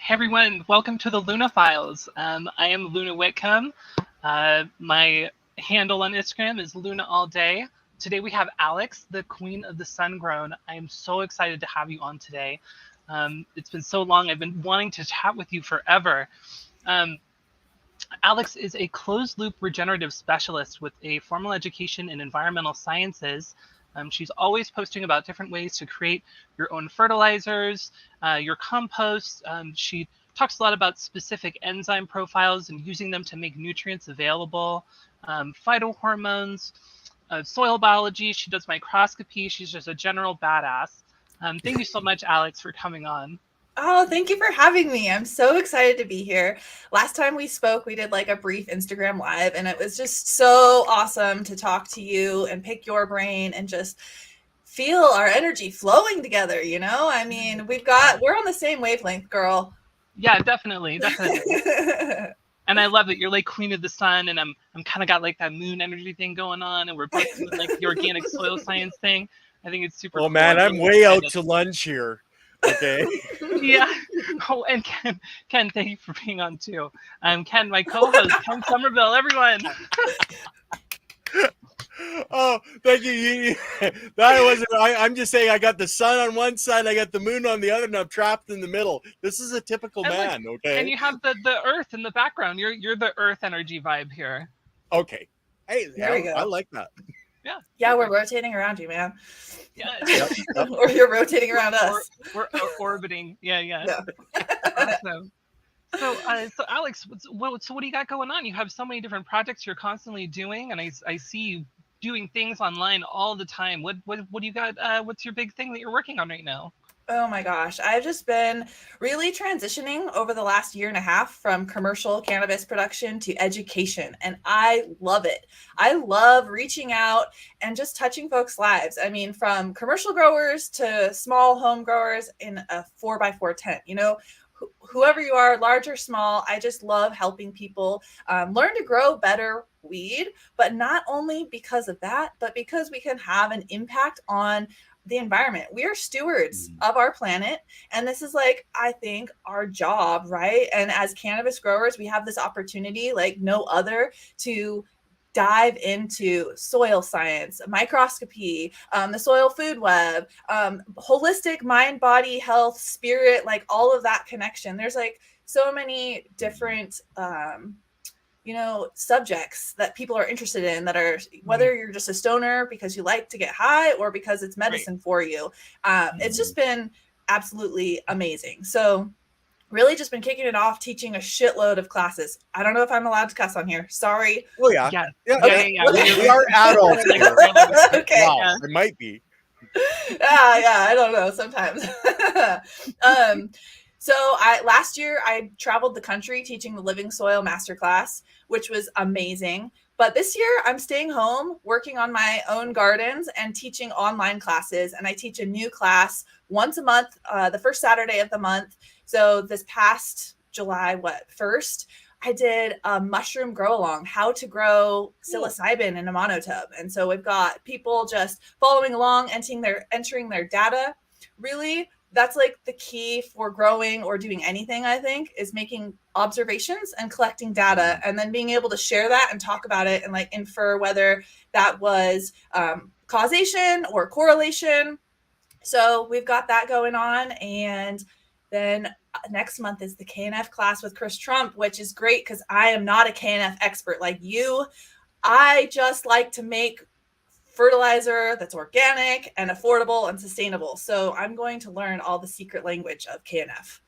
Hey everyone, welcome to the Luna Files. I am Luna Whitcomb. My handle on Instagram is Luna All Day. Today we have Alex, the Queen of the Sun Grown. I am so excited to have you on today. It's been so long. I've been wanting to chat with you forever. Um, Alex is a closed-loop regenerative specialist with a formal education in environmental sciences. She's always posting about different ways to create your own fertilizers, your compost. She talks a lot about specific enzyme profiles and using them to make nutrients available, phytohormones, soil biology. She does microscopy. She's just a general badass. Thank you so much, Alex, for coming on. Oh, thank you for having me. I'm so excited to be here. Last time we spoke, we did like a brief Instagram live, and it was just so awesome to talk to you and pick your brain and just feel our energy flowing together, you know? I mean, we're on the same wavelength, girl. Yeah, definitely. And I love that you're like Queen of the Sun, and I'm kind of got like that moon energy thing going on, and we're both doing like the organic soil science thing. I think it's super cool. Man, I'm way out to lunch here. Okay. Yeah. Oh, and Ken, thank you for being on too. Ken, my co-host, Ken Somerville, everyone. Oh, thank you. That wasn't. I'm just saying. I got the sun on one side, I got the moon on the other, and I'm trapped in the middle. This is a typical man. Okay. And you have the Earth in the background. You're the Earth energy vibe here. Okay. Hey, there we go. I like that. Yeah, we're rotating around you, man. Yeah. Yep. Or you're rotating around us. We're orbiting. Yeah. Awesome. So Alex, what do you got going on? You have so many different projects you're constantly doing, and I see you doing things online all the time. What do you got? What's your big thing that you're working on right now? Oh my gosh, I've just been really transitioning over the last year and a half from commercial cannabis production to education, and I love it. I love reaching out and just touching folks' lives. I mean, from commercial growers to small home growers in a 4x4 tent, you know, whoever you are, large or small, I just love helping people learn to grow better weed, but not only because of that, but because we can have an impact on the environment. We are stewards of our planet, and this is like, I think, our job, right? And as cannabis growers, we have this opportunity like no other to dive into soil science, microscopy, the soil food web, holistic mind, body, health, spirit, like all of that connection. There's like so many different subjects that people are interested in, that are, whether you're just a stoner because you like to get high or because it's medicine for you. It's just been absolutely amazing. So really just been kicking it off, teaching a shitload of classes. I don't know if I'm allowed to cuss on here. Sorry. Oh yeah. Yeah. We are adults. Okay. Wow, yeah. It might be. Yeah, I don't know sometimes. So last year I traveled the country teaching the Living Soil Masterclass, which was amazing. But this year I'm staying home, working on my own gardens and teaching online classes. And I teach a new class once a month, the first Saturday of the month. So this past July, 1st, I did a mushroom grow along, how to grow psilocybin in a monotub. And so we've got people just following along, entering their data. Really, that's like the key for growing or doing anything, I think, is making observations and collecting data, and then being able to share that and talk about it and like infer whether that was causation or correlation. So we've got that going on. And then next month is the KNF class with Chris Trump, which is great because I am not a KNF expert like you. I just like to make fertilizer that's organic and affordable and sustainable. So I'm going to learn all the secret language of KNF.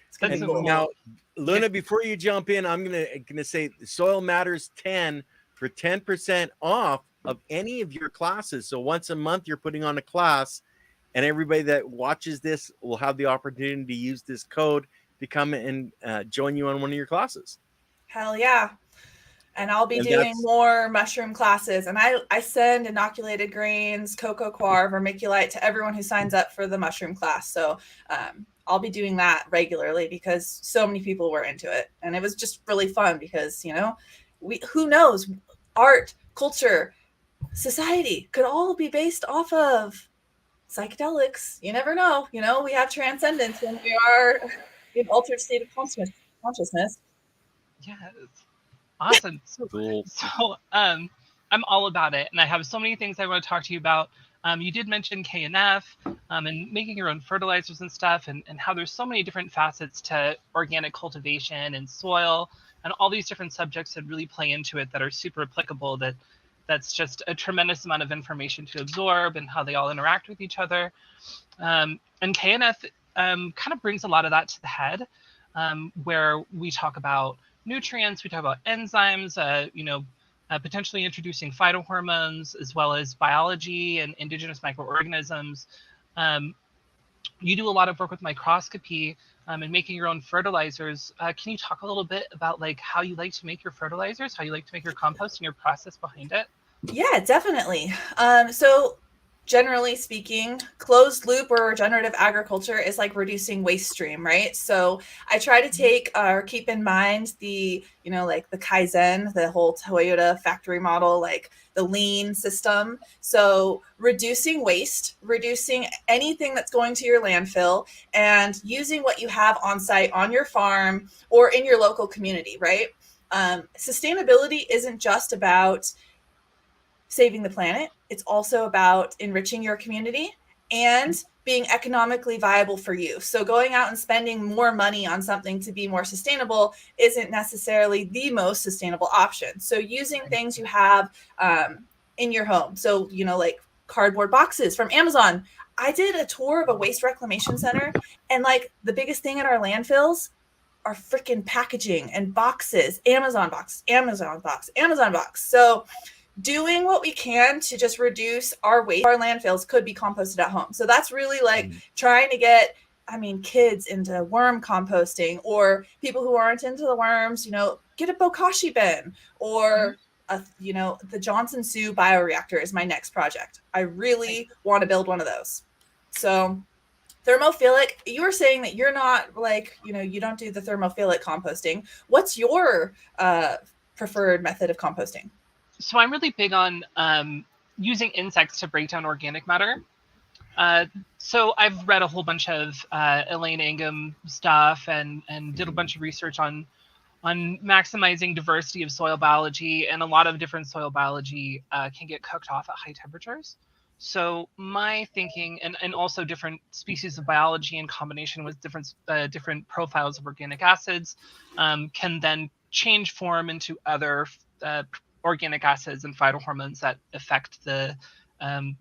It's gonna be cool. Now, Luna, before you jump in, I'm gonna say Soil Matters 10 for 10% off of any of your classes. So once a month you're putting on a class, and everybody that watches this will have the opportunity to use this code to come and join you on one of your classes. Hell yeah. And I'll be doing more mushroom classes. And I send inoculated grains, cocoa coir, vermiculite to everyone who signs up for the mushroom class. So I'll be doing that regularly because so many people were into it. And it was just really fun because, you know, who knows, art, culture, society could all be based off of psychedelics. You never know. You know, we have transcendence when we are in altered state of consciousness. Yes. Awesome. Cool. So I'm all about it, and I have so many things I want to talk to you about. You did mention K&F and making your own fertilizers and stuff, and how there's so many different facets to organic cultivation and soil, and all these different subjects that really play into it that are super applicable. That's just a tremendous amount of information to absorb, and how they all interact with each other. And K&F kind of brings a lot of that to the head, where we talk about nutrients, we talk about enzymes, potentially introducing phytohormones, as well as biology and indigenous microorganisms. You do a lot of work with microscopy and making your own fertilizers. Can you talk a little bit about like how you like to make your fertilizers, how you like to make your compost, and your process behind it? Yeah, definitely. So generally speaking, closed loop or regenerative agriculture is like reducing waste stream, right? So I try to take or keep in mind the, like the Kaizen, the whole Toyota factory model, like the lean system. So reducing waste, reducing anything that's going to your landfill, and using what you have on site on your farm or in your local community, right? Sustainability isn't just about saving the planet. It's also about enriching your community and being economically viable for you. So going out and spending more money on something to be more sustainable isn't necessarily the most sustainable option. So using things you have in your home. So, like cardboard boxes from Amazon. I did a tour of a waste reclamation center, and like the biggest thing in our landfills are freaking packaging and boxes, Amazon box, Amazon box, Amazon box. So doing what we can to just reduce our waste, our landfills could be composted at home. So that's really like trying to get, kids into worm composting, or people who aren't into the worms, get a bokashi bin, or the Johnson Sioux bioreactor is my next project. I really want to build one of those. So thermophilic, you were saying that you're not like, you don't do the thermophilic composting. What's your preferred method of composting? So I'm really big on using insects to break down organic matter. So I've read a whole bunch of Elaine Ingham stuff and did a bunch of research on maximizing diversity of soil biology, and a lot of different soil biology can get cooked off at high temperatures. So my thinking, and also different species of biology in combination with different profiles of organic acids, can then change form into other organic acids and phytohormones that affect the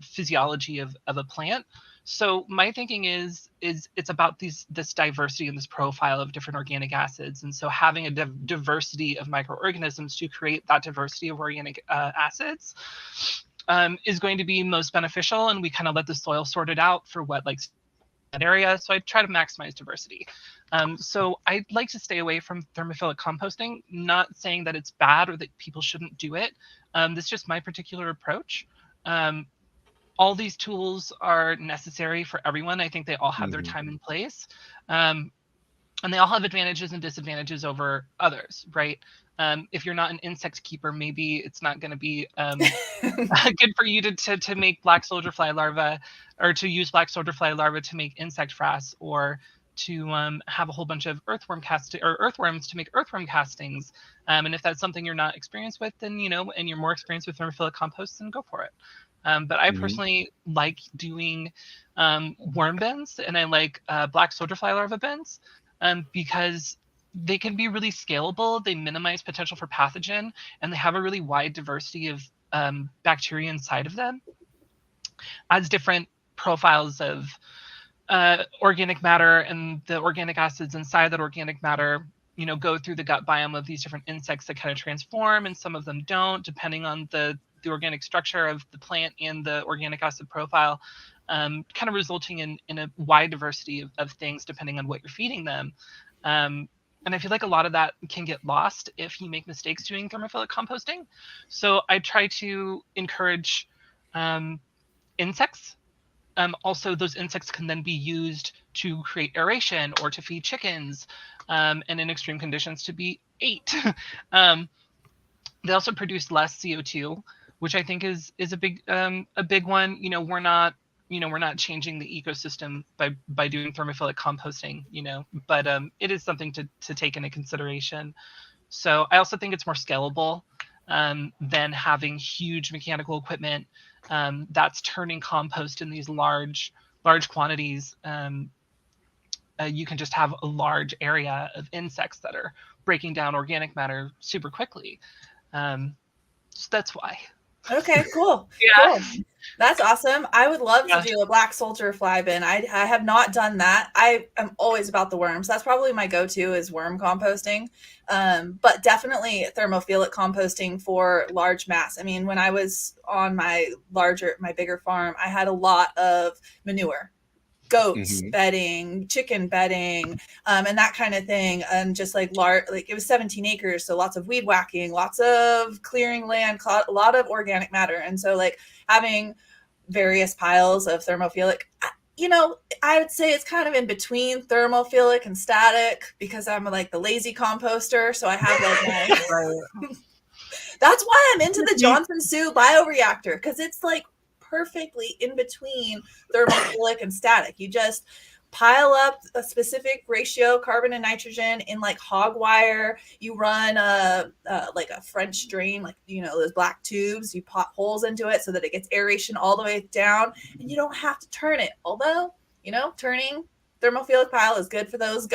physiology of a plant. So my thinking is it's about this diversity and this profile of different organic acids, and so having a diversity of microorganisms to create that diversity of organic acids is going to be most beneficial, and we kind of let the soil sort it out for what like that area. So I try to maximize diversity. So I like to stay away from thermophilic composting, not saying that it's bad or that people shouldn't do it. That's just my particular approach. All these tools are necessary for everyone. I think they all have their time and place. And they all have advantages and disadvantages over others, right? If you're not an insect keeper, maybe it's not going to be good for you to make black soldier fly larvae, or to use black soldier fly larvae to make insect frass, or to have a whole bunch of earthworms to make earthworm castings. And if that's something you're not experienced with, then and you're more experienced with thermophilic compost, then go for it. But I personally like doing worm bins, and I like black soldier fly larva bins because they can be really scalable. They minimize potential for pathogen, and they have a really wide diversity of bacteria inside of them. As different profiles of organic matter and the organic acids inside that organic matter, go through the gut biome of these different insects that kind of transform, and some of them don't, depending on the organic structure of the plant and the organic acid profile, kind of resulting in a wide diversity of things depending on what you're feeding them. And I feel like a lot of that can get lost if you make mistakes doing thermophilic composting. So I try to encourage insects. Also, those insects can then be used to create aeration or to feed chickens, and in extreme conditions to be ate. They also produce less CO2, which I think is a big one. We're not we're not changing the ecosystem by doing thermophilic composting, but it is something to take into consideration. So I also think it's more scalable than having huge mechanical equipment that's turning compost in these large quantities. You can just have a large area of insects that are breaking down organic matter super quickly. So that's why. Okay, cool. Yeah. Cool. That's awesome. I would love to Yeah. do a black soldier fly bin. I have not done that. I am always about the worms. That's probably my go-to is worm composting. But definitely thermophilic composting for large mass. I mean, when I was on my bigger farm, I had a lot of manure. Goats bedding, chicken bedding, and that kind of thing. And just like it was 17 acres. So lots of weed whacking, lots of clearing land, a lot of organic matter. And so like having various piles of thermophilic, I would say it's kind of in between thermophilic and static because I'm like the lazy composter. So I have like my, that's why I'm into the Johnson Sioux bioreactor. Cause it's like perfectly in between thermophilic and static. You just pile up a specific ratio carbon and nitrogen in like hog wire. You run like a French drain, like those black tubes. You pop holes into it so that it gets aeration all the way down, and you don't have to turn it. Although turning thermophilic pile is good for those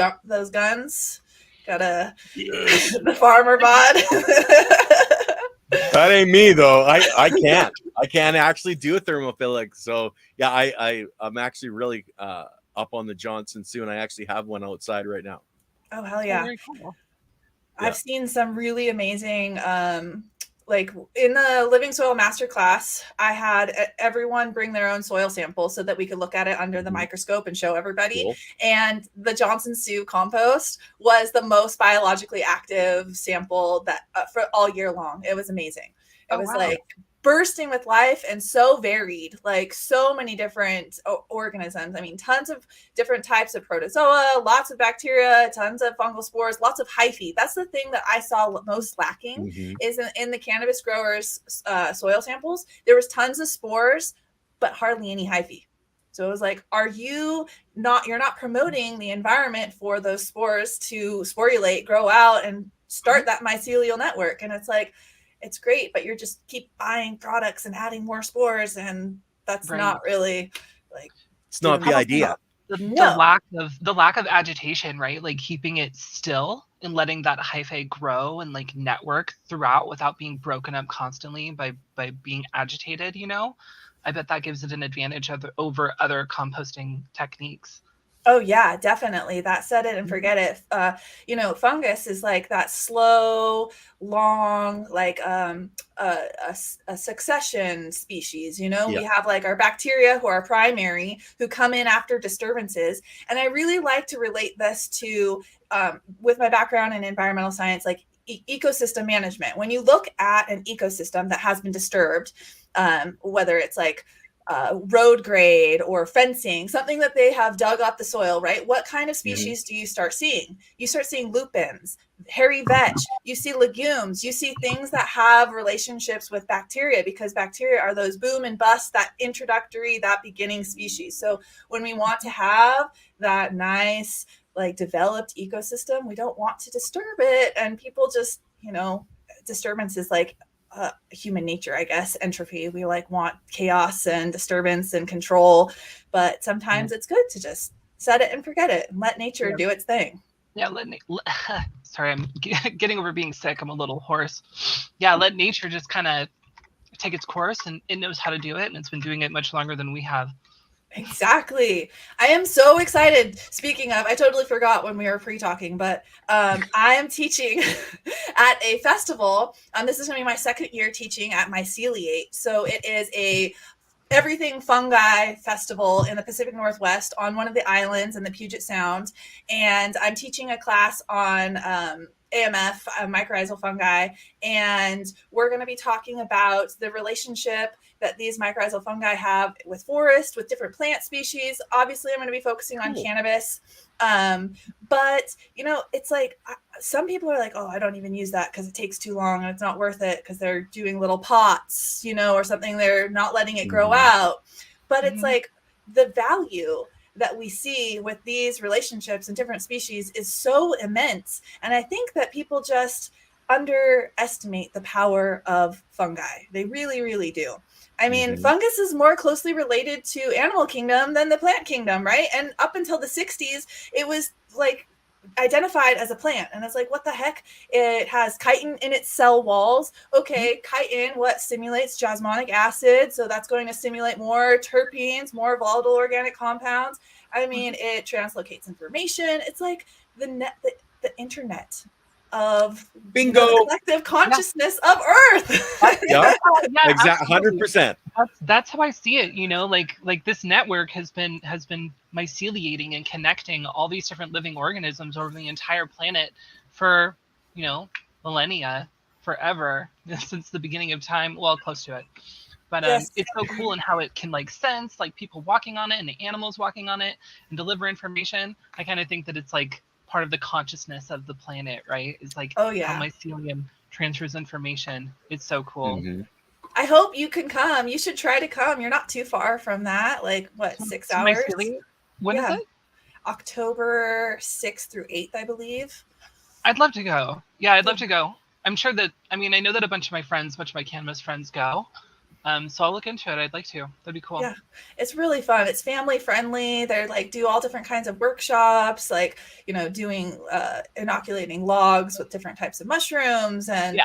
guns. Gotta the farmer bod. That ain't me though. I can't actually do a thermophilic. So yeah, I'm actually really up on the Johnson Sioux, and I actually have one outside right now. Oh hell yeah! Very cool. I've seen some really amazing like in the Living Soil Masterclass, I had everyone bring their own soil sample so that we could look at it under the microscope and show everybody. Cool. And the Johnson Sioux compost was the most biologically active sample that for all year long. It was amazing. It was like bursting with life and so varied, like so many different organisms. I mean, tons of different types of protozoa, lots of bacteria, tons of fungal spores, lots of hyphae. That's the thing that I saw most lacking is in the cannabis growers' soil samples. There was tons of spores, but hardly any hyphae. So it was like, you're not promoting the environment for those spores to sporulate, grow out, and start that mycelial network. And it's like, it's great, but you're just keep buying products and adding more spores, and that's not really like it's not the idea. The lack of agitation, right? Like keeping it still and letting that hyphae grow and like network throughout without being broken up constantly by being agitated. I bet that gives it an advantage over other composting techniques. Oh yeah, definitely. That set it and forget it. Fungus is like that slow, long, like a succession species. We have like our bacteria who are primary, who come in after disturbances. And I really like to relate this to, with my background in environmental science, like ecosystem management. When you look at an ecosystem that has been disturbed, whether it's like road grade or fencing, something that they have dug up the soil, right? What kind of species do you start seeing? You start seeing lupins, hairy vetch, you see legumes, you see things that have relationships with bacteria, because bacteria are those boom and bust, that beginning species. So when we want to have that nice, like developed ecosystem, we don't want to disturb it. And people just, disturbance is like human nature, I guess, entropy. We like want chaos and disturbance and control, but sometimes it's good to just set it and forget it and let nature do its thing. Yeah, sorry, I'm getting over being sick. I'm a little hoarse. Yeah, let nature just kind of take its course, and it knows how to do it, and it's been doing it much longer than we have. Exactly. I am so excited. Speaking of, I totally forgot when we were pre-talking, but I am teaching at a festival. This is going to be my second year teaching at Myceliate. So it is a everything fungi festival in the Pacific Northwest on one of the islands in the Puget Sound. And I'm teaching a class on AMF, mycorrhizal fungi. And we're going to be talking about the relationship that these mycorrhizal fungi have with forest, with different plant species. Obviously, I'm going to be focusing on cannabis. But, it's like some people are like, oh, I don't even use that because it takes too long and it's not worth it because they're doing little pots, or something. They're not letting it grow out. But it's like, the value that we see with these relationships and different species is so immense. And I think that people just underestimate the power of fungi. They really, really do. I mean, fungus is more closely related to animal kingdom than the plant kingdom, right? And up until the 60s, it was like identified as a plant, and it's like, what the heck? It has chitin in its cell walls. Okay, chitin, what stimulates jasmonic acid, so that's going to stimulate more terpenes, more volatile organic compounds. I mean, it translocates information. It's like the internet of Bingo, the collective consciousness of Earth. yeah, Yeah, exactly, absolutely. 100%. That's how I see it. You know, like this network has been myceliating and connecting all these different living organisms over the entire planet for, you know, millennia, forever, since the beginning of time. Well, close to it. But Yes. it's so cool in how it can like sense like people walking on it and the animals walking on it and deliver information. I kind of think that it's like part of the consciousness of the planet, right? It's like Oh how yeah. mycelium transfers information. It's so cool. I hope you can come. You should try to come. You're not too far from that. Like what, 6 hours? Myceliate? When is it? October 6th through 8th, I believe. I'd love to go. Yeah, I'd love to go. I'm sure that, I mean, I know that a bunch of my cannabis friends go. So I'll look into it. I'd like to. That'd be cool. Yeah, it's really fun. It's family friendly. They're like do all different kinds of workshops, like, you know, doing inoculating logs with different types of mushrooms and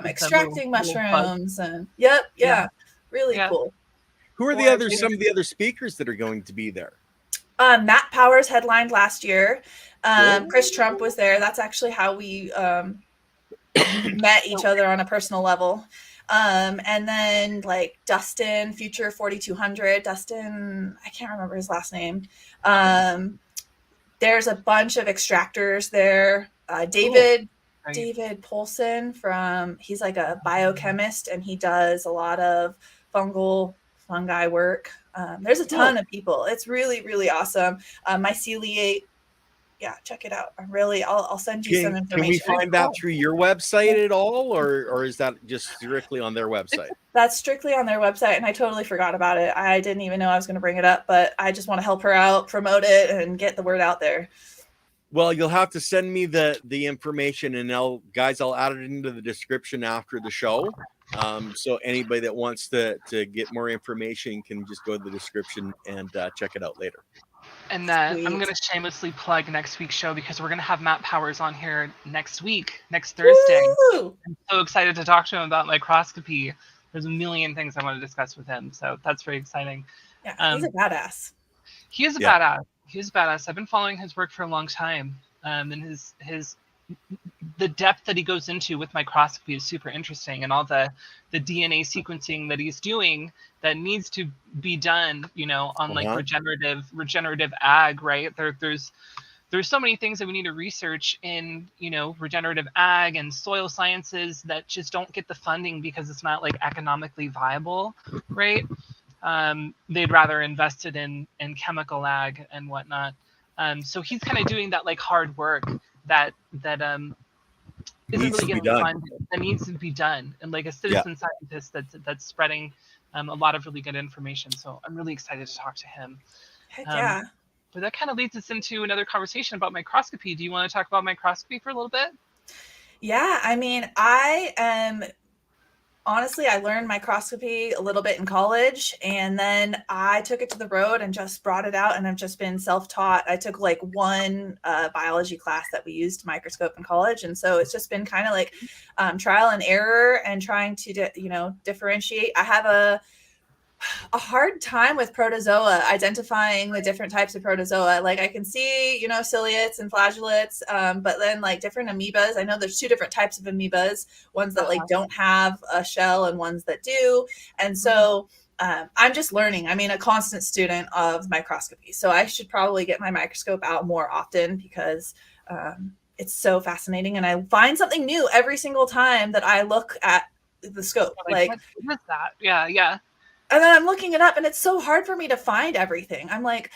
extracting mushrooms and really cool. Who are some of the other speakers that are going to be there? Matt Powers headlined last year. Chris Trump was there. That's actually how we met each other on a personal level. And then like Dustin, Future 4200, Dustin, I can't remember his last name. There's a bunch of extractors there. David Polson he's like a biochemist and he does a lot of fungi work. There's a ton of people. It's really, really awesome. Myceliate. Yeah, check it out. I'll send you some information. Can we find that through your website at all, or is that just strictly on their website? That's strictly on their website, and I totally forgot about it. I didn't even know I was going to bring it up, but I just want to help her out, promote it, and get the word out there. Well, you'll have to send me the information, and I'll add it into the description after the show. So anybody that wants to get more information can just go to the description and check it out later. And I'm going to shamelessly plug next week's show because we're going to have Matt Powers on here next Thursday. Woo! I'm so excited to talk to him about microscopy. There's a million things I want to discuss with him, so that's very exciting. Yeah, he's a badass. He is a badass. He's a badass. I've been following his work for a long time, and the depth that he goes into with microscopy is super interesting, and all the DNA sequencing that he's doing that needs to be done, you know, on like regenerative ag, right? There's so many things that we need to research in, you know, regenerative ag and soil sciences that just don't get the funding because it's not like economically viable, right? They'd rather invest it in chemical ag and whatnot. So he's kind of doing that like hard work that isn't really getting funded, that needs to be done, and like a citizen scientist that's spreading a lot of really good information. So I'm really excited to talk to him. Heck yeah. But that kind of leads us into another conversation about microscopy. Do you want to talk about microscopy for a little bit? Yeah, I mean, honestly, I learned microscopy a little bit in college, and then I took it to the road and just brought it out, and I've just been self-taught. I took like one biology class that we used microscope in college, and so it's just been kind of like trial and error and trying to differentiate. I have a hard time with protozoa, identifying the different types of protozoa. Like I can see, ciliates and flagellates, but then like different amoebas. I know there's two different types of amoebas, ones that like don't have a shell and ones that do. And so I'm just learning. I mean, a constant student of microscopy. So I should probably get my microscope out more often because it's so fascinating. And I find something new every single time that I look at the scope. Like what is that? Yeah. And then I'm looking it up, and it's so hard for me to find everything. I'm like,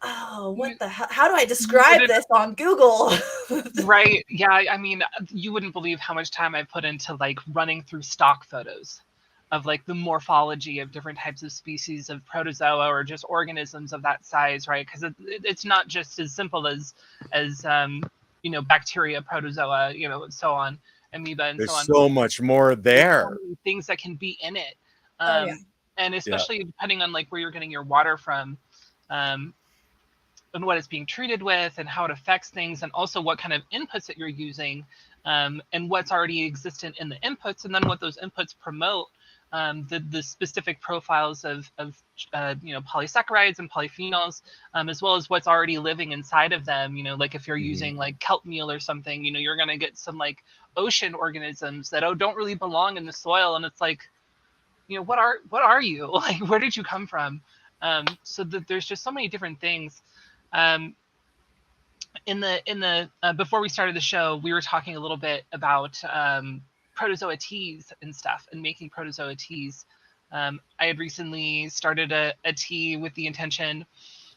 oh, what the hell? How do I describe this on Google? Right. Yeah. I mean, you wouldn't believe how much time I put into like running through stock photos like the morphology of different types of species of protozoa or just organisms of that size, right? Because it's not just as simple as bacteria, protozoa, so on, amoeba, and so There's on. so much more There's so there. many things that can be in it. Oh yeah. And especially depending on like where you're getting your water from, and what it's being treated with, and how it affects things, and also what kind of inputs that you're using, and what's already existent in the inputs, and then what those inputs promote, the specific profiles of polysaccharides and polyphenols, as well as what's already living inside of them. Like if you're using like kelp meal or something, you're going to get some like ocean organisms that don't really belong in the soil, and it's like, what are you? Like, where did you come from? So there's just so many different things. In the before we started the show, we were talking a little bit about protozoa teas and stuff, and making protozoa teas. I had recently started a tea with the intention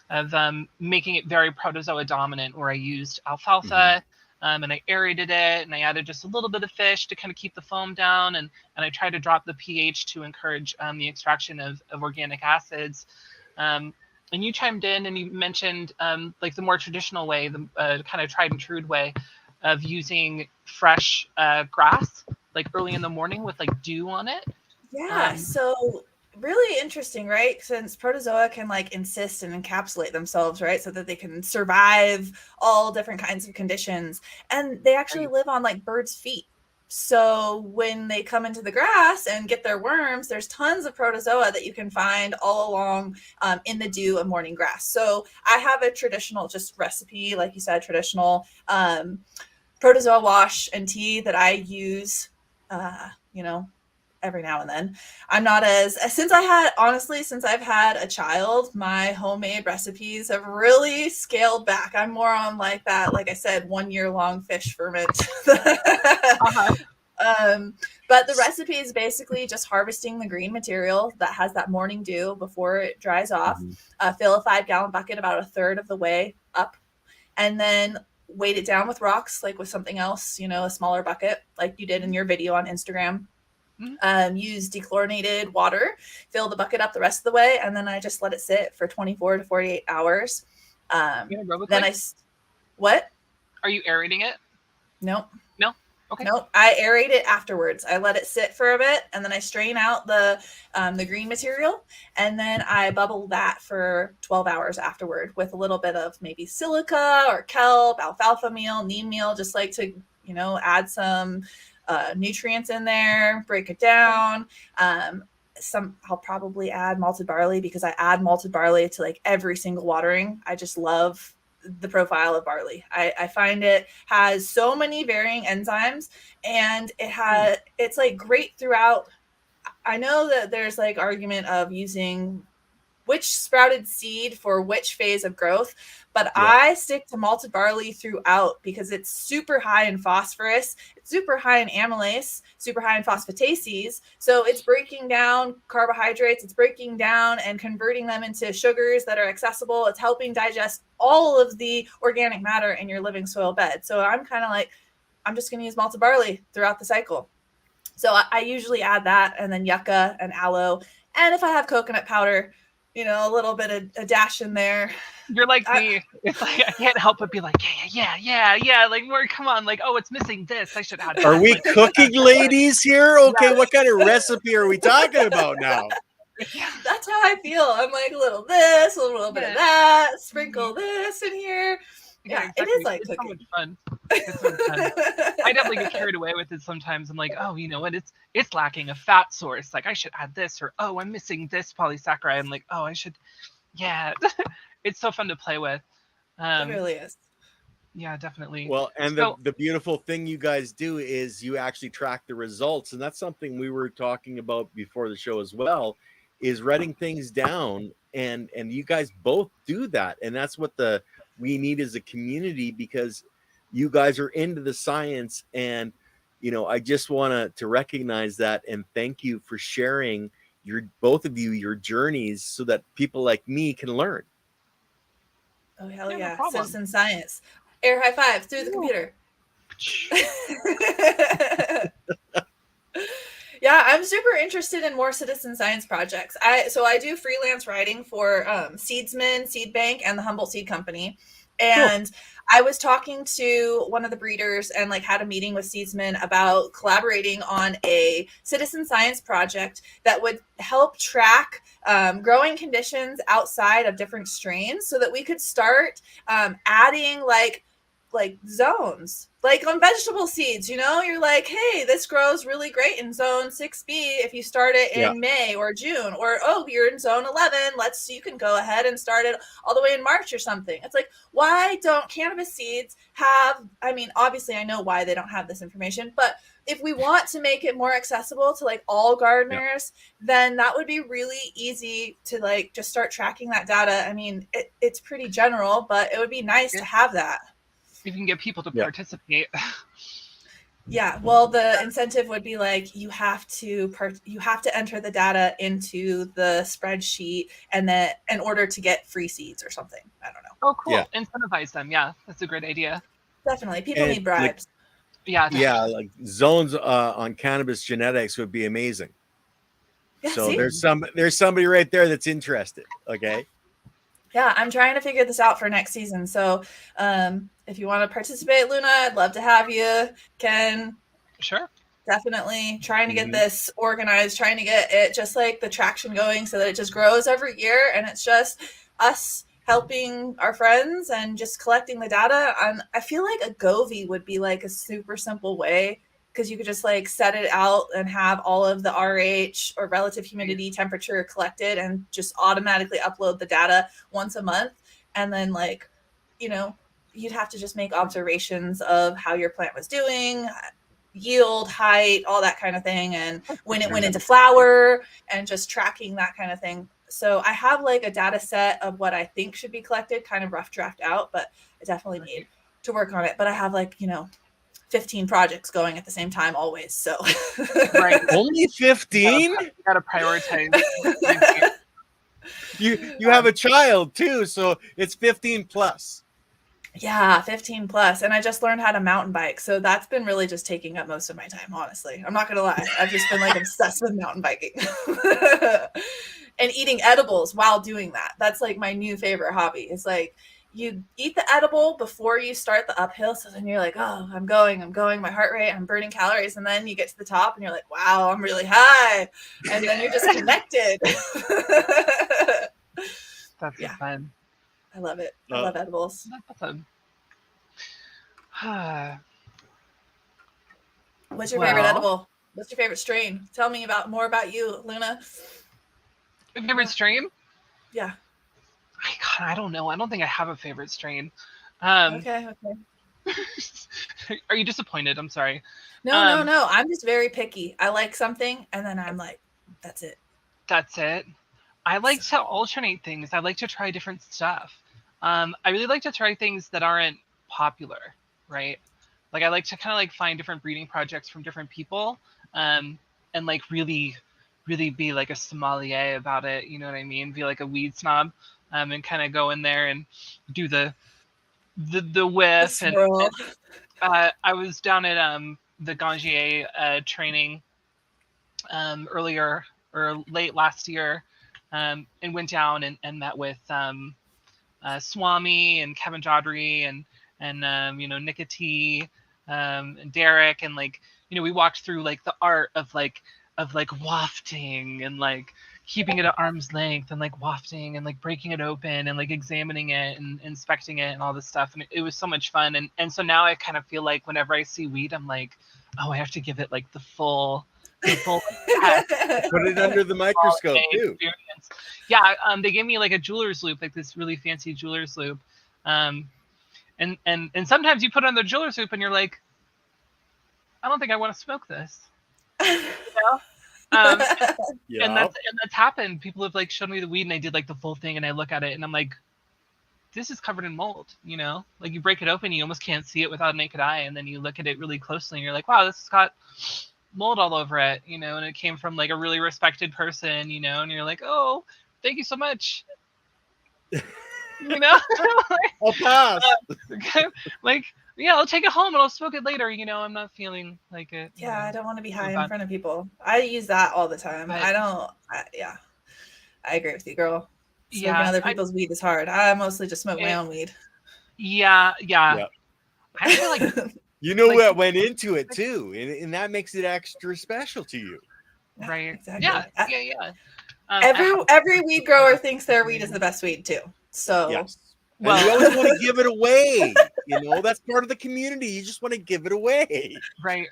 of making it very protozoa dominant, where I used alfalfa. And I aerated it, and I added just a little bit of fish to kind of keep the foam down, and I tried to drop the pH to encourage the extraction of organic acids. And you chimed in and you mentioned like the more traditional way, the kind of tried and true way of using fresh grass, like early in the morning with like dew on it. Yeah. So really interesting, right? Since protozoa can like insist and encapsulate themselves, right? So that they can survive all different kinds of conditions. And they actually live on like birds' feet. So when they come into the grass and get their worms, there's tons of protozoa that you can find all along in the dew of morning grass. So I have a traditional just recipe, like you said, traditional protozoa wash and tea that I use, every now and then. I'm not since I've had a child, my homemade recipes have really scaled back. I'm more on like that, like I said, 1 year long fish ferment. But the recipe is basically just harvesting the green material that has that morning dew before it dries off. Fill a 5-gallon bucket about a third of the way up, and then weight it down with rocks, like with something else, a smaller bucket, like you did in your video on Instagram. Use dechlorinated water, fill the bucket up the rest of the way, and then I just let it sit for 24 to 48 hours. Then what? Are you aerating it? Nope. No? Okay. Nope. I aerate it afterwards. I let it sit for a bit, and then I strain out the green material, and then I bubble that for 12 hours afterward with a little bit of maybe silica or kelp, alfalfa meal, neem meal, just like to, add some nutrients in there, break it down. I'll probably add malted barley, because I add malted barley to like every single watering. I just love the profile of barley. I find it has so many varying enzymes, and it's like great throughout. I know that there's like argument of using which sprouted seed for which phase of growth, but I stick to malted barley throughout, because it's super high in phosphorus, it's super high in amylase, super high in phosphatases. So it's breaking down carbohydrates, it's breaking down and converting them into sugars that are accessible. It's helping digest all of the organic matter in your living soil bed. So I'm kind of like, I'm just going to use malted barley throughout the cycle. So I usually add that, and then yucca and aloe. And if I have coconut powder, a little bit of a dash in there. You're like me. It's like I can't help but be like, yeah. Like, more, come on, like, oh, it's missing this. I should add that. Are we cooking ladies here? Okay, what kind of recipe are we talking about now? That's how I feel. I'm like, a little this, a little bit of that, sprinkle this in here. Yeah, exactly. It is like cooking. So much fun. It's so much fun. I definitely get carried away with it sometimes. I'm like, oh, you know what? It's lacking a fat source. Like, I should add this, or oh, I'm missing this polysaccharide. I'm like, oh, I should. Yeah, it's so fun to play with. It really is. Yeah, definitely. Well, and the beautiful thing you guys do is you actually track the results, and that's something we were talking about before the show as well, is writing things down, and you guys both do that, and that's what we need as a community, because you guys are into the science, and I just want to recognize that and thank you for sharing both of you your journeys, so that people like me can learn. Oh, hell yeah. No citizen science. Air high five through the computer. Yeah, I'm super interested in more citizen science projects. I do freelance writing for Seedsman, Seed Bank, and the Humboldt Seed Company. And I was talking to one of the breeders and like had a meeting with Seedsman about collaborating on a citizen science project that would help track growing conditions outside of different strains, so that we could start adding like zones, like on vegetable seeds. You're like, hey, this grows really great in zone 6B if you start it in May or June, or oh, you're in zone 11, you can go ahead and start it all the way in March or something. It's like, why don't cannabis seeds have, I mean, obviously I know why they don't have this information, but if we want to make it more accessible to like all gardeners, then that would be really easy to like just start tracking that data. I mean, it's pretty general, but it would be nice to have that. If you can get people to participate. Yeah, well, the incentive would be like you have to enter the data into the spreadsheet, and then in order to get free seeds or something. I don't know. Oh, cool. Yeah. Incentivize them. Yeah, that's a great idea. Definitely. People need bribes. Like zones on cannabis genetics would be amazing. Yeah, so there's somebody right there that's interested. Okay. Yeah, I'm trying to figure this out for next season. So if you want to participate, Luna, I'd love to have you. Ken. Sure. Definitely trying to get this organized, trying to get it just like the traction going so that it just grows every year. And it's just us helping our friends and just collecting the data. I feel like a Govee would be like a super simple way, because you could just like set it out and have all of the RH or relative humidity temperature collected and just automatically upload the data once a month. And then like, you'd have to just make observations of how your plant was doing, yield, height, all that kind of thing. And when it went into flower and just tracking that kind of thing. So I have like a data set of what I think should be collected, kind of rough draft out, but I definitely need to work on it. But I have like, 15 projects going at the same time always. So right. Only 15? You gotta prioritize. You have a child too, so it's 15 plus. Yeah, 15 plus. And I just learned how to mountain bike. So that's been really just taking up most of my time, honestly. I'm not gonna lie. I've just been like obsessed with mountain biking. And eating edibles while doing that. That's like my new favorite hobby. It's like you eat the edible before you start the uphill. So then you're like, oh, I'm going, my heart rate, I'm burning calories. And then you get to the top and you're like, wow, I'm really high. And then you're just connected. That's fun. I love it. I love edibles. That's fun. What's your favorite edible? What's your favorite strain? Tell me more about you, Luna. My favorite strain? Yeah. God, I don't know. I don't think I have a favorite strain. Okay. Are you disappointed? I'm sorry. No. I'm just very picky. I like something, and then I'm like, that's it. That's it. I like to alternate things. I like to try different stuff. I really like to try things that aren't popular, right? Like I like to kind of like find different breeding projects from different people, and like really be like a sommelier about it. You know what I mean? Be like a weed snob. And kind of go in there and do the whiff. And I was down at the Gangier training earlier or late last year, and went down and met with Swami and Kevin Jodry and Nicotee and Derek, and like we walked through like the art of wafting and like keeping it at arm's length and like wafting and like breaking it open and like examining it and inspecting it and all this stuff. And it was so much fun. And so now I kind of feel like whenever I see weed, I'm like, oh, I have to give it like the full test. Put it under the microscope too. Experience. Yeah. They gave me like a jeweler's loop, like this really fancy jeweler's loop. And sometimes you put on the jeweler's loop and you're like, I don't think I want to smoke this. And that's happened. People have like showed me the weed and I did like the full thing and I look at it and I'm like, this is covered in mold, like you break it open, you almost can't see it without a naked eye, and then you look at it really closely and you're like, wow, this has got mold all over it, and it came from like a really respected person, and you're like, oh, thank you so much. I'll pass. Like Yeah, I'll take it home and I'll smoke it later. I'm not feeling like it. Yeah, I don't want to be high so in bad. front of people. I use that all the time. But- I don't. Yeah, I agree with you, girl. Smoking Yeah, other people's weed is hard. I mostly just smoke my own weed. Yeah. Yeah. I feel like You know Like- what went into it too, and that makes it extra special to you. right. Exactly. Yeah. Every weed grower thinks their weed is the best weed too. So Yes. Well- And you always want to give it away. That's part of the community. You just want to give it away. Right.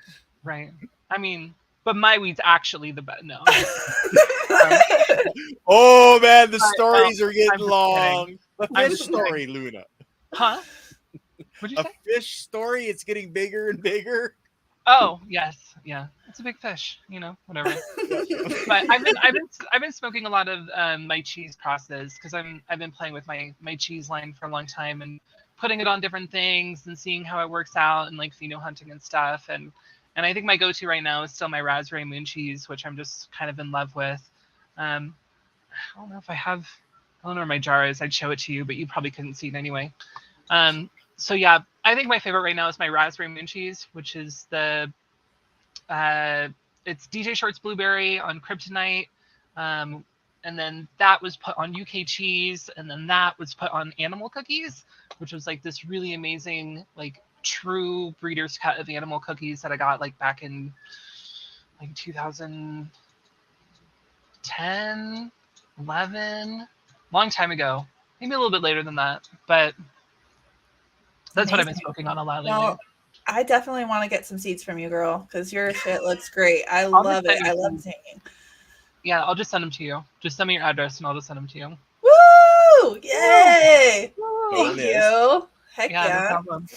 I mean, but my weed's actually the best. No. Oh man, the But, stories are I'm getting just long. kidding. A I'm fish just story, Luna. Huh? What'd you A say? fish story. It's getting bigger and bigger. Oh, yes. Yeah. It's a big fish, whatever. But I've been smoking a lot of my cheese process because I've been playing with my cheese line for a long time and putting it on different things and seeing how it works out and like hunting and stuff. And I think my go-to right now is still my raspberry moon cheese, which I'm just kind of in love with. I don't know if I don't know where my jar is. I'd show it to you, but you probably couldn't see it anyway. So yeah, I think my favorite right now is my raspberry moon cheese, which is it's DJ Short's blueberry on kryptonite, and then that was put on UK cheese, and then that was put on animal cookies, which was like this really amazing like true breeder's cut of animal cookies that I got like back in like 2010, 11, long time ago, maybe a little bit later than that, but that's what I've been smoking on a lot lately. Well, I definitely want to get some seeds from you, girl, because your shit looks great. I love it. I love singing. Yeah, I'll just send them to you. Just send me your address and I'll just send them to you. Woo! Yay! Woo! Thank you. Heck yeah. No problem.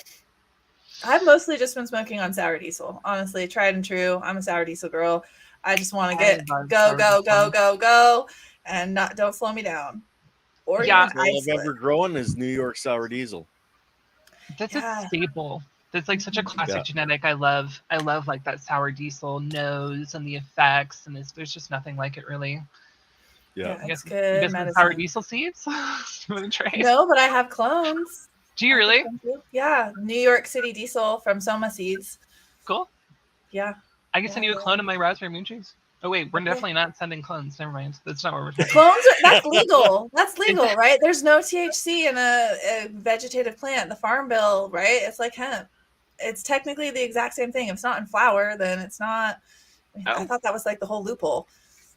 I've mostly just been smoking on sour diesel. Honestly, tried and true. I'm a sour diesel girl. I just want to get go, and don't slow me down. Or Yeah, even All I've isolate. ever grown is New York sour diesel. That's a staple. That's like such a classic genetic. I love like that sour diesel nose and the effects, and there's just nothing like it really. Yeah, it's good. You guys sour diesel seeds? No, but I have clones. Do you really? Yeah, New York City diesel from Soma Seeds. Cool. Yeah. I can send you a clone of my raspberry moon cheese. Oh wait, we're definitely not sending clones. Never mind. That's not what we're talking about. Clones that's legal. That's legal, right? There's no THC in a vegetative plant. The Farm Bill, right? It's like hemp. It's technically the exact same thing. If it's not in flour, then it's not. I thought that was like the whole loophole.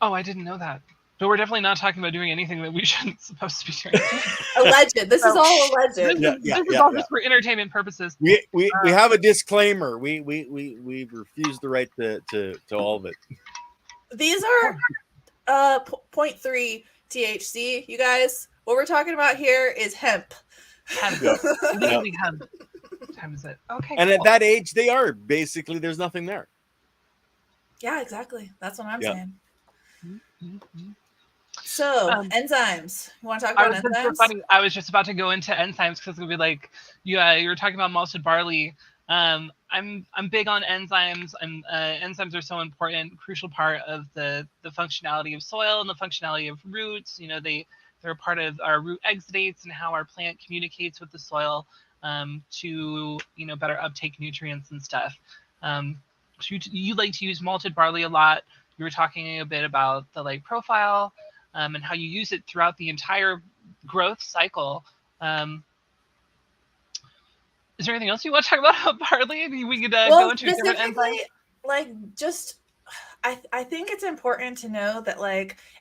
Oh, I didn't know that. But we're definitely not talking about doing anything that we shouldn't supposed to be doing. Alleged. This is all alleged. This is all just for entertainment purposes. We have a disclaimer. We refuse the right to all of it. These are 0.3 THC, you guys. What we're talking about here is hemp. Hemp. Literally hemp. What time is it? Okay. And at that age, they are basically there's nothing there. Yeah, exactly. That's what I'm saying. Mm-hmm. So enzymes. You want to talk about enzymes? Funny. I was just about to go into enzymes because it would be like, you were talking about malted barley. I'm big on enzymes. Enzymes are so important, crucial part of the functionality of soil and the functionality of roots. They're a part of our root exudates and how our plant communicates with the soil to better uptake nutrients and stuff. So you like to use malted barley a lot. You were talking a bit about the profile and how you use it throughout the entire growth cycle. Is there anything else you want to talk about barley? We could go into different enzymes. I think it's important to know that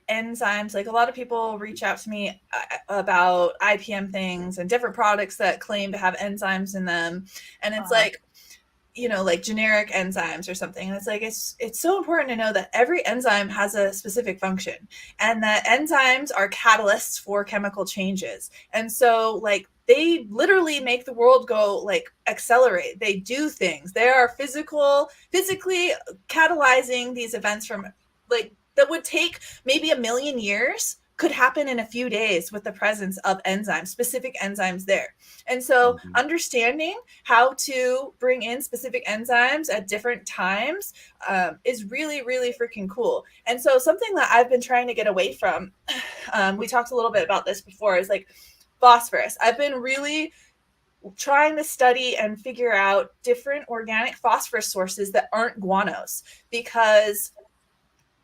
enzymes, a lot of people reach out to me about IPM things and different products that claim to have enzymes in them, and it's generic enzymes or something. And it's so important to know that every enzyme has a specific function, and that enzymes are catalysts for chemical changes. And so they literally make the world go accelerate. They do things. They are physically catalyzing these events from that would take maybe 1 million years could happen in a few days with the presence of enzymes, specific enzymes there. And so understanding how to bring in specific enzymes at different times is really, really freaking cool. And so something that I've been trying to get away from, we talked a little bit about this before, is phosphorus. I've been really trying to study and figure out different organic phosphorus sources that aren't guanos, because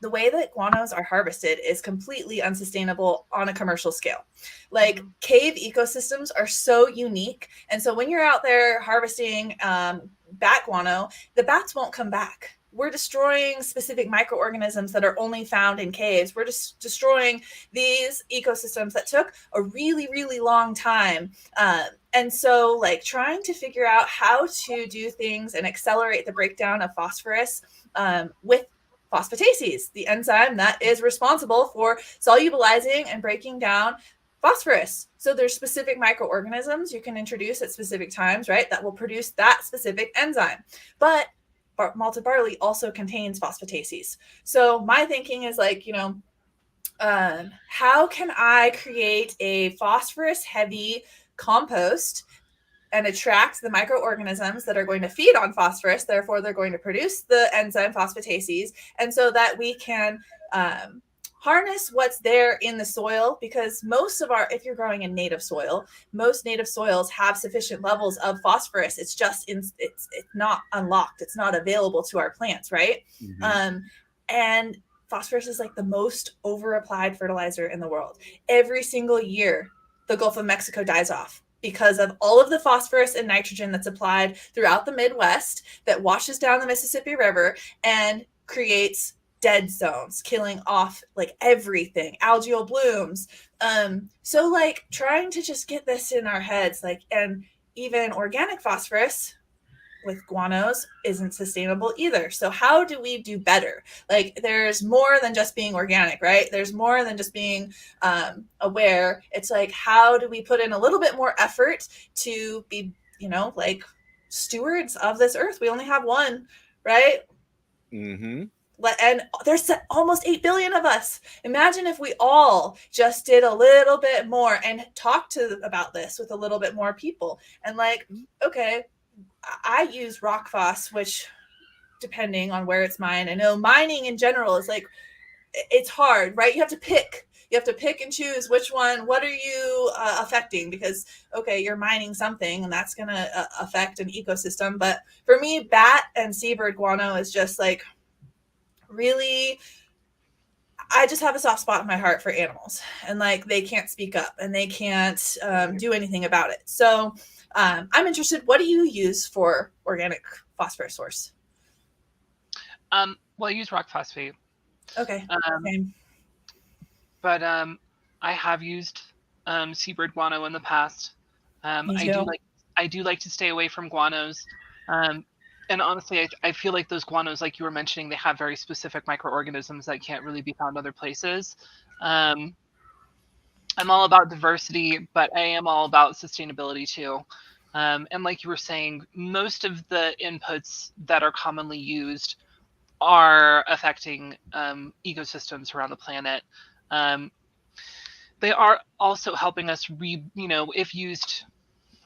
the way that guanos are harvested is completely unsustainable on a commercial scale. Like cave ecosystems are so unique. And so when you're out there harvesting bat guano, the bats won't come back. We're destroying specific microorganisms that are only found in caves. We're just destroying these ecosystems that took a really, really long time. And so like trying to figure out how to do things and accelerate the breakdown of phosphorus with phosphatases, the enzyme that is responsible for solubilizing and breaking down phosphorus. So there's specific microorganisms you can introduce at specific times, right, that will produce that specific enzyme. But malted barley also contains phosphatases. So my thinking is like, how can I create a phosphorus heavy compost and attract the microorganisms that are going to feed on phosphorus, therefore they're going to produce the enzyme phosphatases, and so that we can harness what's there in the soil, because most of if you're growing in native soil, most native soils have sufficient levels of phosphorus. It's just it's not unlocked. It's not available to our plants, right? And phosphorus is like the most over applied fertilizer in the world. Every single year, the Gulf of Mexico dies off because of all of the phosphorus and nitrogen that's applied throughout the Midwest that washes down the Mississippi River and creates dead zones, killing off like everything, algal blooms. So like trying to just get this in our heads, like, and even organic phosphorus with guanos isn't sustainable either. So how do we do better? Like there's more than just being organic, right? There's more than just being aware. It's like, how do we put in a little bit more effort to be, like stewards of this earth? We only have one, right? And there's almost 8 billion of us. Imagine if we all just did a little bit more and talked about this with a little bit more people. And like, okay, I use rock phos, which depending on where it's mined, I know mining in general is like, it's hard, right? You have to pick and choose which one, what are you affecting? Because, okay, you're mining something and that's going to affect an ecosystem. But for me, bat and seabird guano is just like really, I just have a soft spot in my heart for animals, and like they can't speak up and they can't do anything about it. So I'm interested, what do you use for organic phosphorus source? Well, I use rock phosphate. Okay. Same. But I have used seabird guano in the past. I do like to stay away from guanos. And honestly, I feel like those guanos, like you were mentioning, they have very specific microorganisms that can't really be found other places. I'm all about diversity, but I am all about sustainability too. And like you were saying, most of the inputs that are commonly used are affecting ecosystems around the planet. They are also helping us if used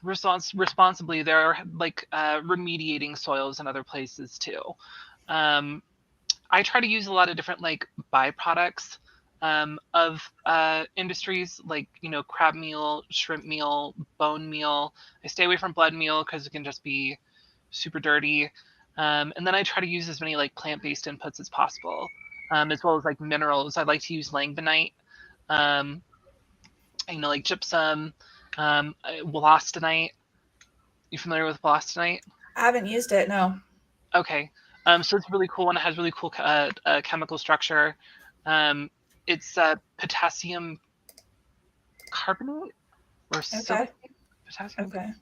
responsibly, they're like remediating soils in other places too. I try to use a lot of different like byproducts of industries, like crab meal, shrimp meal, bone meal. I stay away from blood meal because it can just be super dirty. And then I try to use as many like plant-based inputs as possible, as well as like minerals. I like to use langbeinite, like gypsum, wollastonite. You familiar with wollastonite? I haven't used it, no. Okay. So it's really cool, and it has really cool chemical structure. It's potassium carbonate or silicate? Potassium. Okay.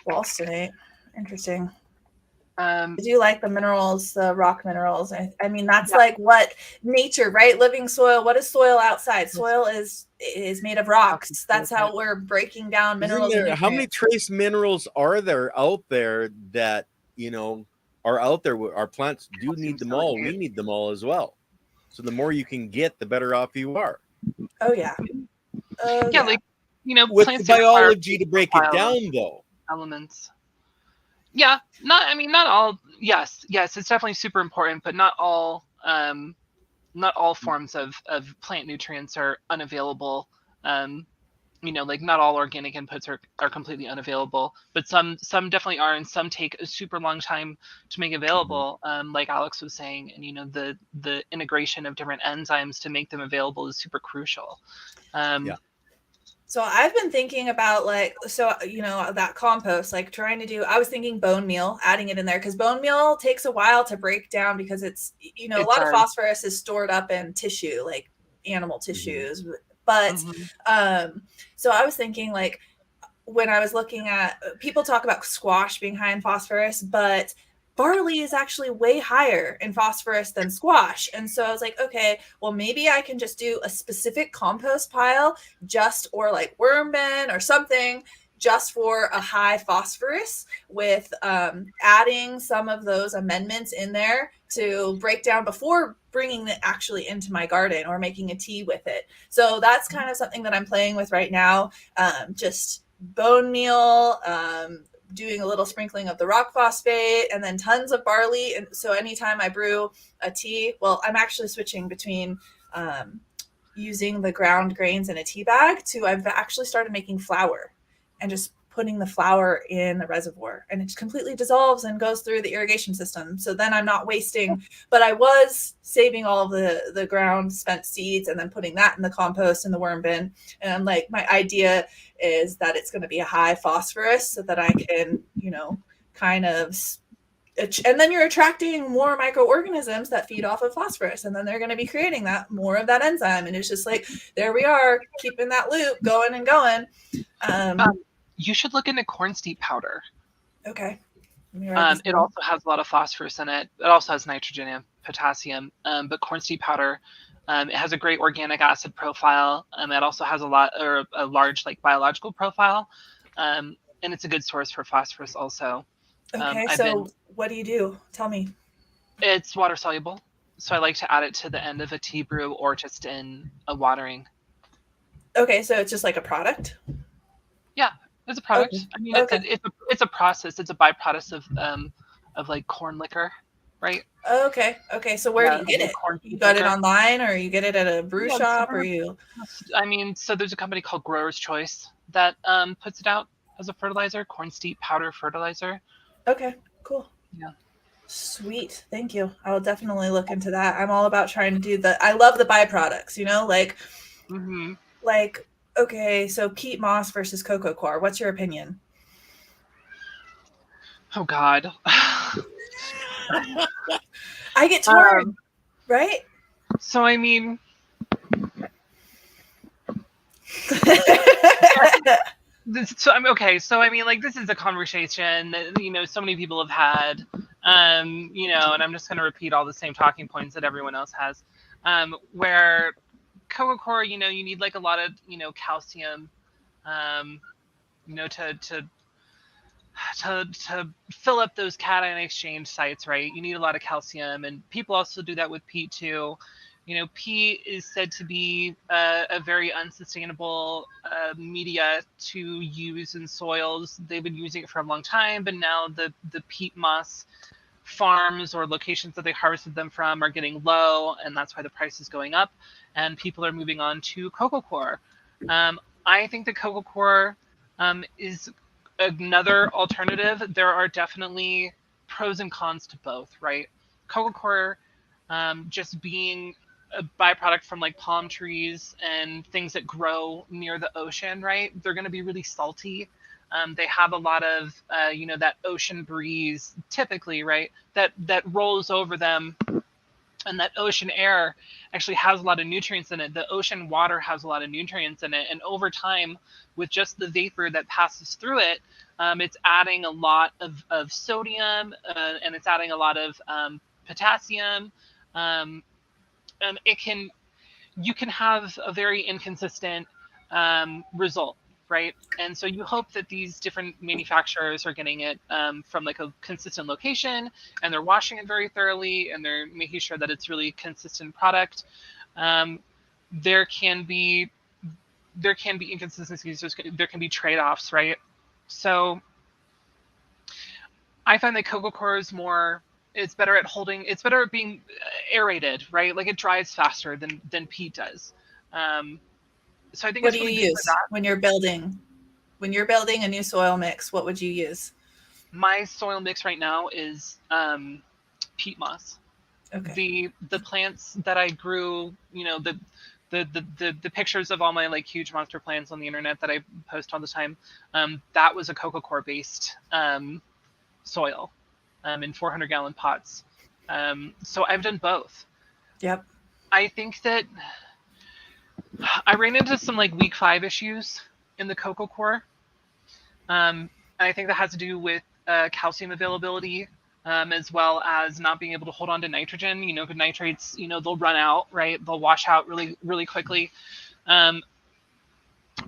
Wollastonite. Interesting. I do like the minerals, the rock minerals. I mean, that's like what nature, right? Living soil. What is soil outside? Soil is made of rocks. That's how we're breaking down minerals. How many trace minerals are there out there that are out there? Our plants do need them all. We need them all as well. So the more you can get, the better off you are. Oh yeah. Like with plants the biology to break it down, though. Elements. Yeah, not all. Yes, it's definitely super important, but not all forms of plant nutrients are unavailable like not all organic inputs are completely unavailable, but some definitely are, and some take a super long time to make available. Like Alex was saying, and the integration of different enzymes to make them available is super crucial. Yeah. So I've been thinking about that compost, like trying to do, I was thinking bone meal, adding it in there, because bone meal takes a while to break down because it's, a lot of phosphorus is stored up in tissue, like animal tissues. But so I was thinking, like, when I was looking at, people talk about squash being high in phosphorus, but barley is actually way higher in phosphorus than squash. And so I was like, okay, well, maybe I can just do a specific compost pile or like worm bin or something just for a high phosphorus, with adding some of those amendments in there to break down before bringing it actually into my garden or making a tea with it. So that's kind of something that I'm playing with right now. Just bone meal, doing a little sprinkling of the rock phosphate, and then tons of barley. And so anytime I brew a tea, well, I'm actually switching between using the ground grains in a tea bag to, I've actually started making flour and just putting the flour in the reservoir, and it completely dissolves and goes through the irrigation system. So then I'm not wasting, but I was saving all the ground spent seeds and then putting that in the compost in the worm bin. And I'm like, my idea is that it's going to be a high phosphorus so that I can, kind of, and then you're attracting more microorganisms that feed off of phosphorus, and then they're going to be creating more of that enzyme. And it's just like, there we are, keeping that loop going and going. You should look into corn steep powder. Okay. It also has a lot of phosphorus in it. It also has nitrogen and potassium. But corn steep powder, it has a great organic acid profile. It also has a large like biological profile, and it's a good source for phosphorus also. Okay, what do you do? Tell me. It's water soluble, so I like to add it to the end of a tea brew or just in a watering. Okay, so it's just like a product? Yeah, it's a product. Okay. I mean, it's a process. It's a byproduct of like corn liquor, right? Okay. So where do you get it? You got it online, or you get it at a brew shop, or you? I mean, so there's a company called Grower's Choice that puts it out as a fertilizer, corn steep powder fertilizer. Okay, cool. Yeah. Sweet. Thank you. I will definitely look into that. I'm all about trying to do I love the byproducts, like, like, okay, so peat moss versus coco coir. What's your opinion? Oh God. I get torn, right? So I mean, so I'm okay. So I mean, like, this is a conversation that so many people have had, and I'm just going to repeat all the same talking points that everyone else has, where coco coir, you need like a lot of calcium, to fill up those cation exchange sites, right? You need a lot of calcium, and people also do that with peat too. Peat is said to be a very unsustainable media to use in soils. They've been using it for a long time, but now the peat moss farms or locations that they harvested them from are getting low, and that's why the price is going up, and people are moving on to coco coir. I think that coco coir is another alternative. There are definitely pros and cons to both, right? Coco coir, just being a byproduct from like palm trees and things that grow near the ocean, right? They're going to be really salty. They have a lot of, that ocean breeze typically, right? That rolls over them, and that ocean air actually has a lot of nutrients in it. The ocean water has a lot of nutrients in it, and over time, with just the vapor that passes through it, it's adding a lot of sodium, and it's adding a lot of potassium. And you can have a very inconsistent result, right? And so you hope that these different manufacturers are getting it from like a consistent location, and they're washing it very thoroughly, and they're making sure that it's really consistent product. There can be inconsistencies. There can be trade-offs, right? So I find that coco coir is it's better at being aerated, right? Like, it dries faster than peat does. So I think What it's do you really good for use that. when you're building? When you're building a new soil mix, what would you use? My soil mix right now is peat moss. Okay. The plants that I grew, you know, the pictures of all my like huge monster plants on the internet that I post all the time, that was a coco coir based soil in 400-gallon pots. So I've done both. Yep. I think that I ran into some like week 5 issues in the coco coir. And I think that has to do with calcium availability, as well as not being able to hold on to nitrogen. You know, good nitrates, you know, they'll run out, right? They'll wash out really, really quickly. Um,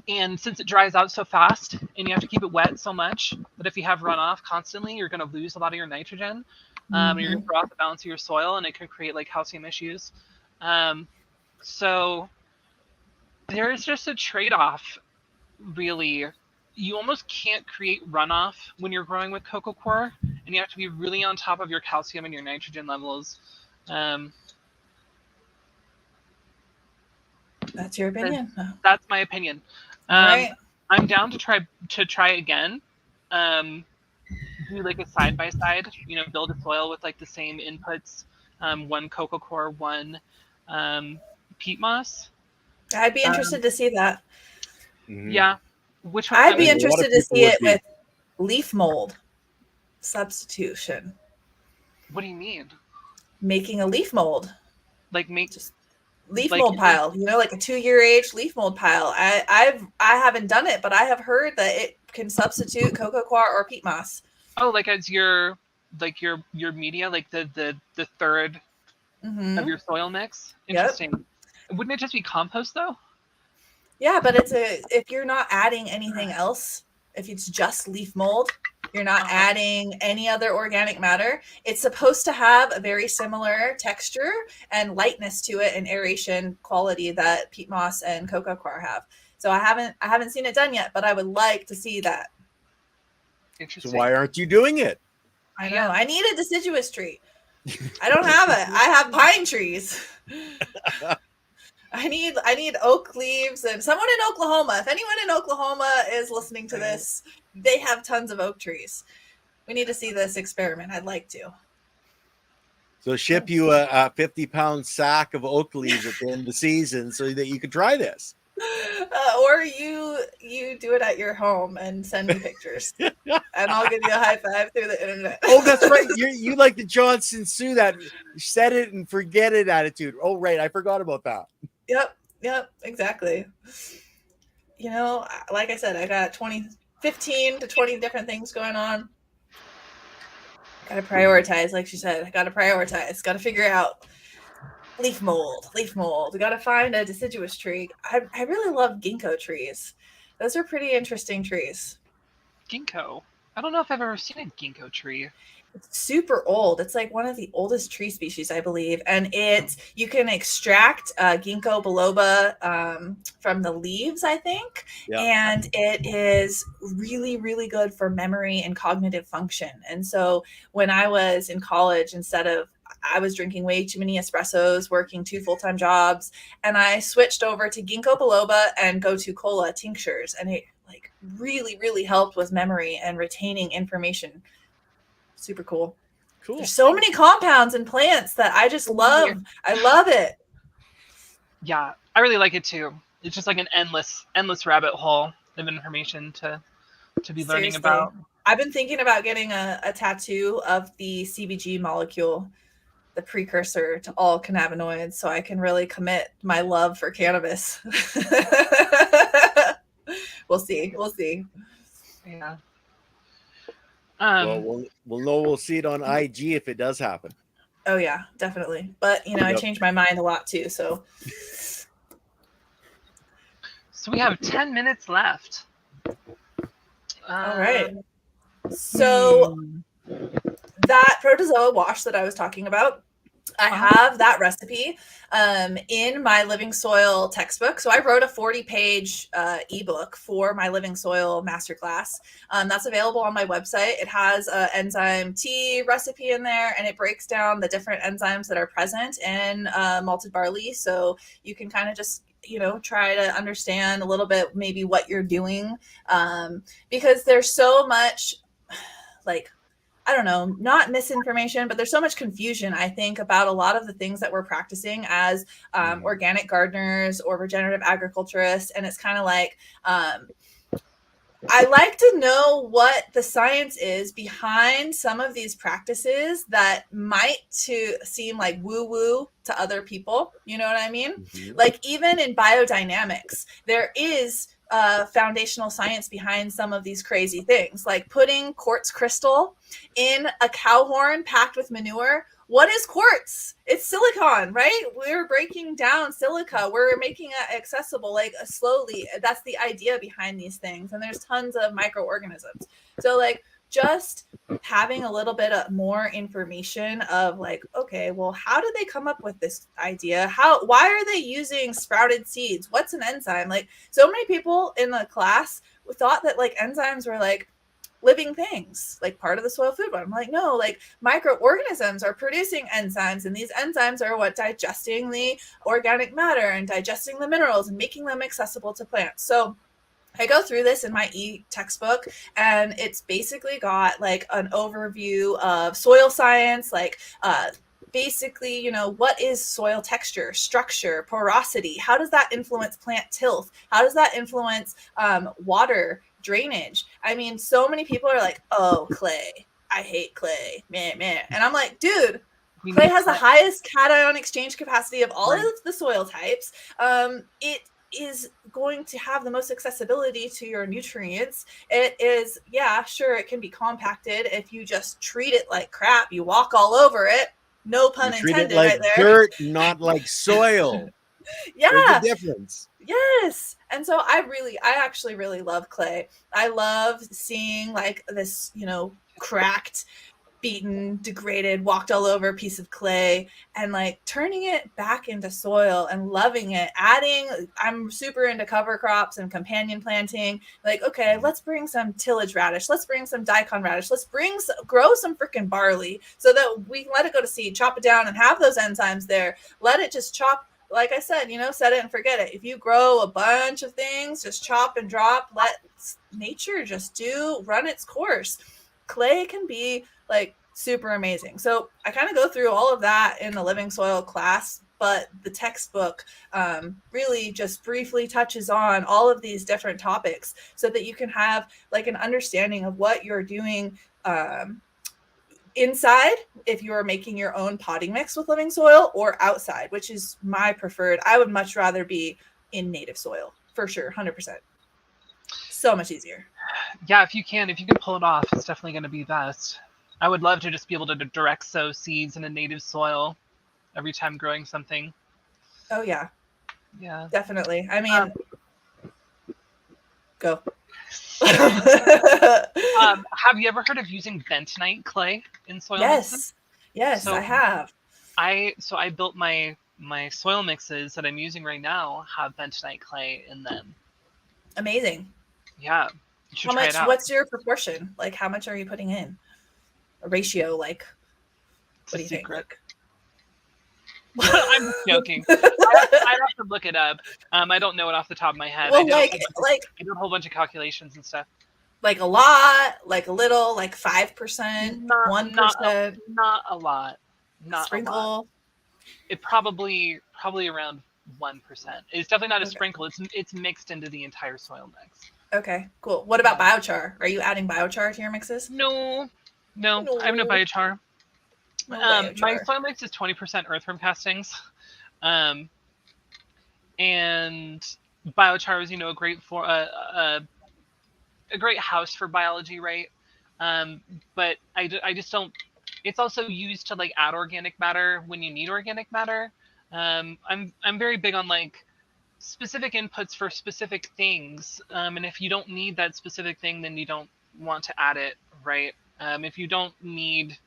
and since it dries out so fast and you have to keep it wet so much that if you have runoff constantly, you're going to lose a lot of your nitrogen. And you're going to throw off the balance of your soil, and it can create like calcium issues. So there is just a trade-off, really. You almost can't create runoff when you're growing with coco coir, and you have to be really on top of your calcium and your nitrogen levels. That's your opinion. That's my opinion. All right. I'm down to try again. Do like a side by side. You know, build a soil with like the same inputs. One coco coir, one peat moss. I'd be interested to see that. Yeah. Which one? I'd be interested to see it with leaf mold substitution. What do you mean? Making a leaf mold. Like make just leaf like, mold pile, you know, like a 2-year age leaf mold pile. I haven't done it, but I have heard that it can substitute coco coir or peat moss. Oh, like as your media, like the third of your soil mix. Interesting. Yep. Wouldn't it just be compost though? Yeah, but if you're not adding anything else, if it's just leaf mold, you're not adding any other organic matter. It's supposed to have a very similar texture and lightness to it and aeration quality that peat moss and coco coir have. So I haven't seen it done yet, but I would like to see that. Interesting. So why aren't you doing it? I know. I need a deciduous tree. I don't have it. I have pine trees. I need oak leaves, and someone in Oklahoma, if anyone in Oklahoma is listening to this, they have tons of oak trees. We need to see this experiment. I'd like to. So ship you a 50-pound sack of oak leaves at the end of the season so that you can try this. Or you do it at your home and send me pictures, and I'll give you a high five through the internet. Oh, that's right. You like the Johnson Sue, that set it and forget it attitude. Oh, right. I forgot about that. Yep, exactly. You know, like I said, I got 15 to 20 different things going on. Got to prioritize, like she said. I got to prioritize. Got to figure out leaf mold. We got to find a deciduous tree. I really love ginkgo trees. Those are pretty interesting trees. Ginkgo? I don't know if I've ever seen a ginkgo tree. It's super old. It's like one of the oldest tree species, I believe. And you can extract ginkgo biloba from the leaves, I think. Yeah. And it is really, really good for memory and cognitive function. And so when I was in college, I was drinking way too many espressos, working 2 full-time jobs, and I switched over to ginkgo biloba and gotu kola tinctures. And it like really, really helped with memory and retaining information. Super cool. There's so many compounds and plants that I just love. I love it. Yeah, I really like it too. It's just like an endless rabbit hole of information to be learning about. I've been thinking about getting a tattoo of the CBG molecule, the precursor to all cannabinoids, so I can really commit my love for cannabis. We'll see. Yeah. Well, we'll see it on IG if it does happen. Oh yeah, definitely. But I changed my mind a lot too. So we have 10 minutes left. All right. So that protozoa wash that I was talking about, I have that recipe in my Living Soil textbook. So I wrote a 40-page ebook for my Living Soil masterclass. That's available on my website. It has an enzyme tea recipe in there, and it breaks down the different enzymes that are present in malted barley. So you can kind of just try to understand a little bit maybe what you're doing, because there's so much, like, I don't know, not misinformation, but there's so much confusion, I think, about a lot of the things that we're practicing as organic gardeners or regenerative agriculturists. And it's kind of like, I like to know what the science is behind some of these practices that might seem like woo-woo to other people. You know what I mean? Mhm. Like, even in biodynamics, there is foundational science behind some of these crazy things, like putting quartz crystal in a cow horn packed with manure. What is quartz? It's silicon, right? We're breaking down silica. We're making it accessible, like, slowly. That's the idea behind these things. And there's tons of microorganisms. So, like, just having a little bit of more information of, like, okay, well, how did they come up with this idea? Why are they using sprouted seeds? What's an enzyme? Like, so many people in the class thought that, like, enzymes were like living things, like part of the soil food web. I'm like, no, like, microorganisms are producing enzymes, and these enzymes are what digesting the organic matter and digesting the minerals and making them accessible to plants. So I go through this in my e-textbook, and it's basically got like an overview of soil science, like basically, what is soil texture, structure, porosity? How does that influence plant tilth? How does that influence water drainage? I mean, so many people are like, oh, clay. I hate clay. Meh, meh. And I'm like, dude, clay has the highest cation exchange capacity of all of the soil types. It is going to have the most accessibility to your nutrients. It is, yeah, sure, it can be compacted if you just treat it like crap. You walk all over it. No pun You treat intended, it like right there. dirt, not like soil. Yeah. There's a difference. Yes. And so I actually really love clay. I love seeing, like, this, cracked, beaten, degraded, walked all over piece of clay, and like turning it back into soil and loving it. I'm super into cover crops and companion planting. Like, okay, let's bring some tillage radish. Let's bring some daikon radish. Let's grow some freaking barley so that we can let it go to seed, chop it down, and have those enzymes there. Let it just chop. Like I said, set it and forget it. If you grow a bunch of things, just chop and drop, let nature just run its course. Clay can be like super amazing. So I kind of go through all of that in the living soil class, but the textbook really just briefly touches on all of these different topics so that you can have like an understanding of what you're doing inside, if you are making your own potting mix with living soil, or outside, which is my preferred. I would much rather be in native soil, for sure, 100%. So much easier. Yeah, if you can pull it off, it's definitely going to be best. I would love to just be able to direct sow seeds in a native soil every time growing something. Oh yeah. Yeah. Definitely. I mean, go. Have you ever heard of using bentonite clay in soil mixes? Yes, I have. I built my soil mixes that I'm using right now have bentonite clay in them. Amazing. Yeah. You should try it out. What's your proportion? Like, how much are you putting in? A ratio, like, what do you think? Like, I'm joking. I'd have to look it up. I don't know it off the top of my head. Well, I did a whole bunch of calculations and stuff. Like a lot, like a little, like 5%, 1%. Not a lot. Not sprinkle. A lot. It probably around 1%. It's definitely not a sprinkle. It's mixed into the entire soil mix. Okay, cool. What about biochar? Are you adding biochar to your mixes? No. I have no biochar. My soil mix is 20% earthworm castings, and biochar is a great for a great house for biology, right? But I just don't. It's also used to like add organic matter when you need organic matter. I'm very big on like specific inputs for specific things, and if you don't need that specific thing, then you don't want to add it, right? If you don't need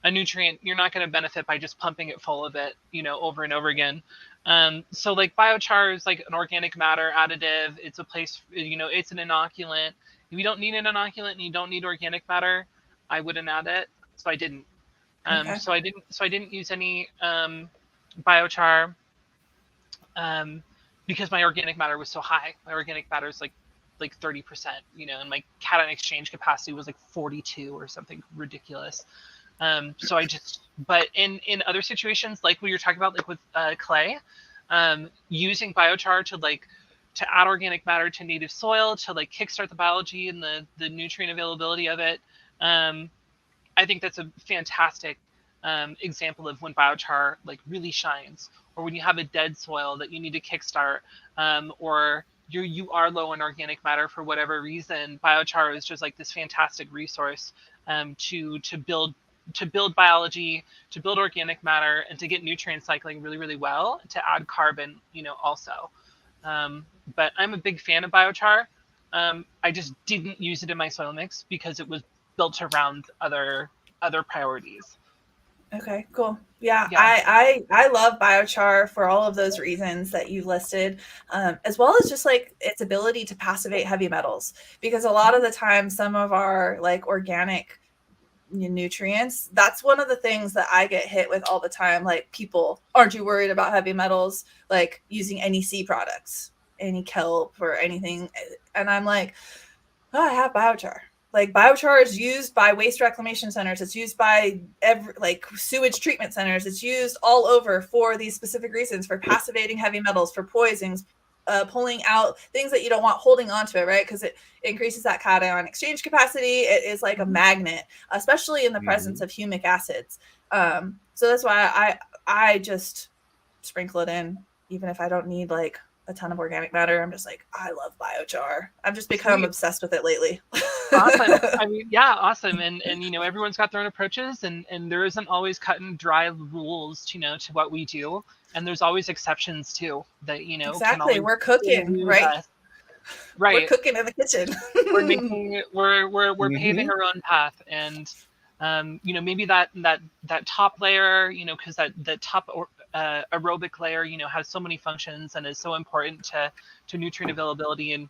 a nutrient, you're not going to benefit by just pumping it full of it, over and over again. So like biochar is like an organic matter additive. It's a place, it's an inoculant. If you don't need an inoculant and you don't need organic matter, I wouldn't add it. So I didn't. So I didn't use any biochar. because my organic matter was so high. My organic matter is like 30%, and my cation exchange capacity was like 42 or something ridiculous. So but in other situations, like what you're talking about, like with clay, using biochar to add organic matter to native soil, to like kickstart the biology and the nutrient availability of it. I think that's a fantastic example of when biochar like really shines, or when you have a dead soil that you need to kickstart, or you are low in organic matter for whatever reason. Biochar is just like this fantastic resource to build biology, to build organic matter, and to get nutrient cycling really, really well, to add carbon, also. But I'm a big fan of biochar. I just didn't use it in my soil mix because it was built around other priorities. Okay, cool. Yeah, Yeah. I love biochar for all of those reasons that you listed, as well as just like its ability to passivate heavy metals. Because a lot of the time, some of our like organic nutrients, that's one of the things that I get hit with all the time. Like, people, aren't you worried about heavy metals? Like using any sea products, any kelp or anything, and I'm like, oh, I have biochar. Like, biochar is used by waste reclamation centers. It's used by like sewage treatment centers. It's used all over for these specific reasons, for passivating heavy metals, for poisons, pulling out things that you don't want holding onto it, right? Because it increases that cation exchange capacity. It is like a magnet, especially in the presence of humic acids. So that's why I just sprinkle it in, even if I don't need like a ton of organic matter. I'm just like, I love biochar. I've just become obsessed with it lately. Awesome. I mean, yeah, awesome. And everyone's got their own approaches, and there isn't always cut and dry rules to what we do. And there's always exceptions too that exactly. We're cooking, right? Right. We're cooking in the kitchen. we're paving our own path, and maybe that top layer, because that top aerobic layer, has so many functions and is so important to nutrient availability, and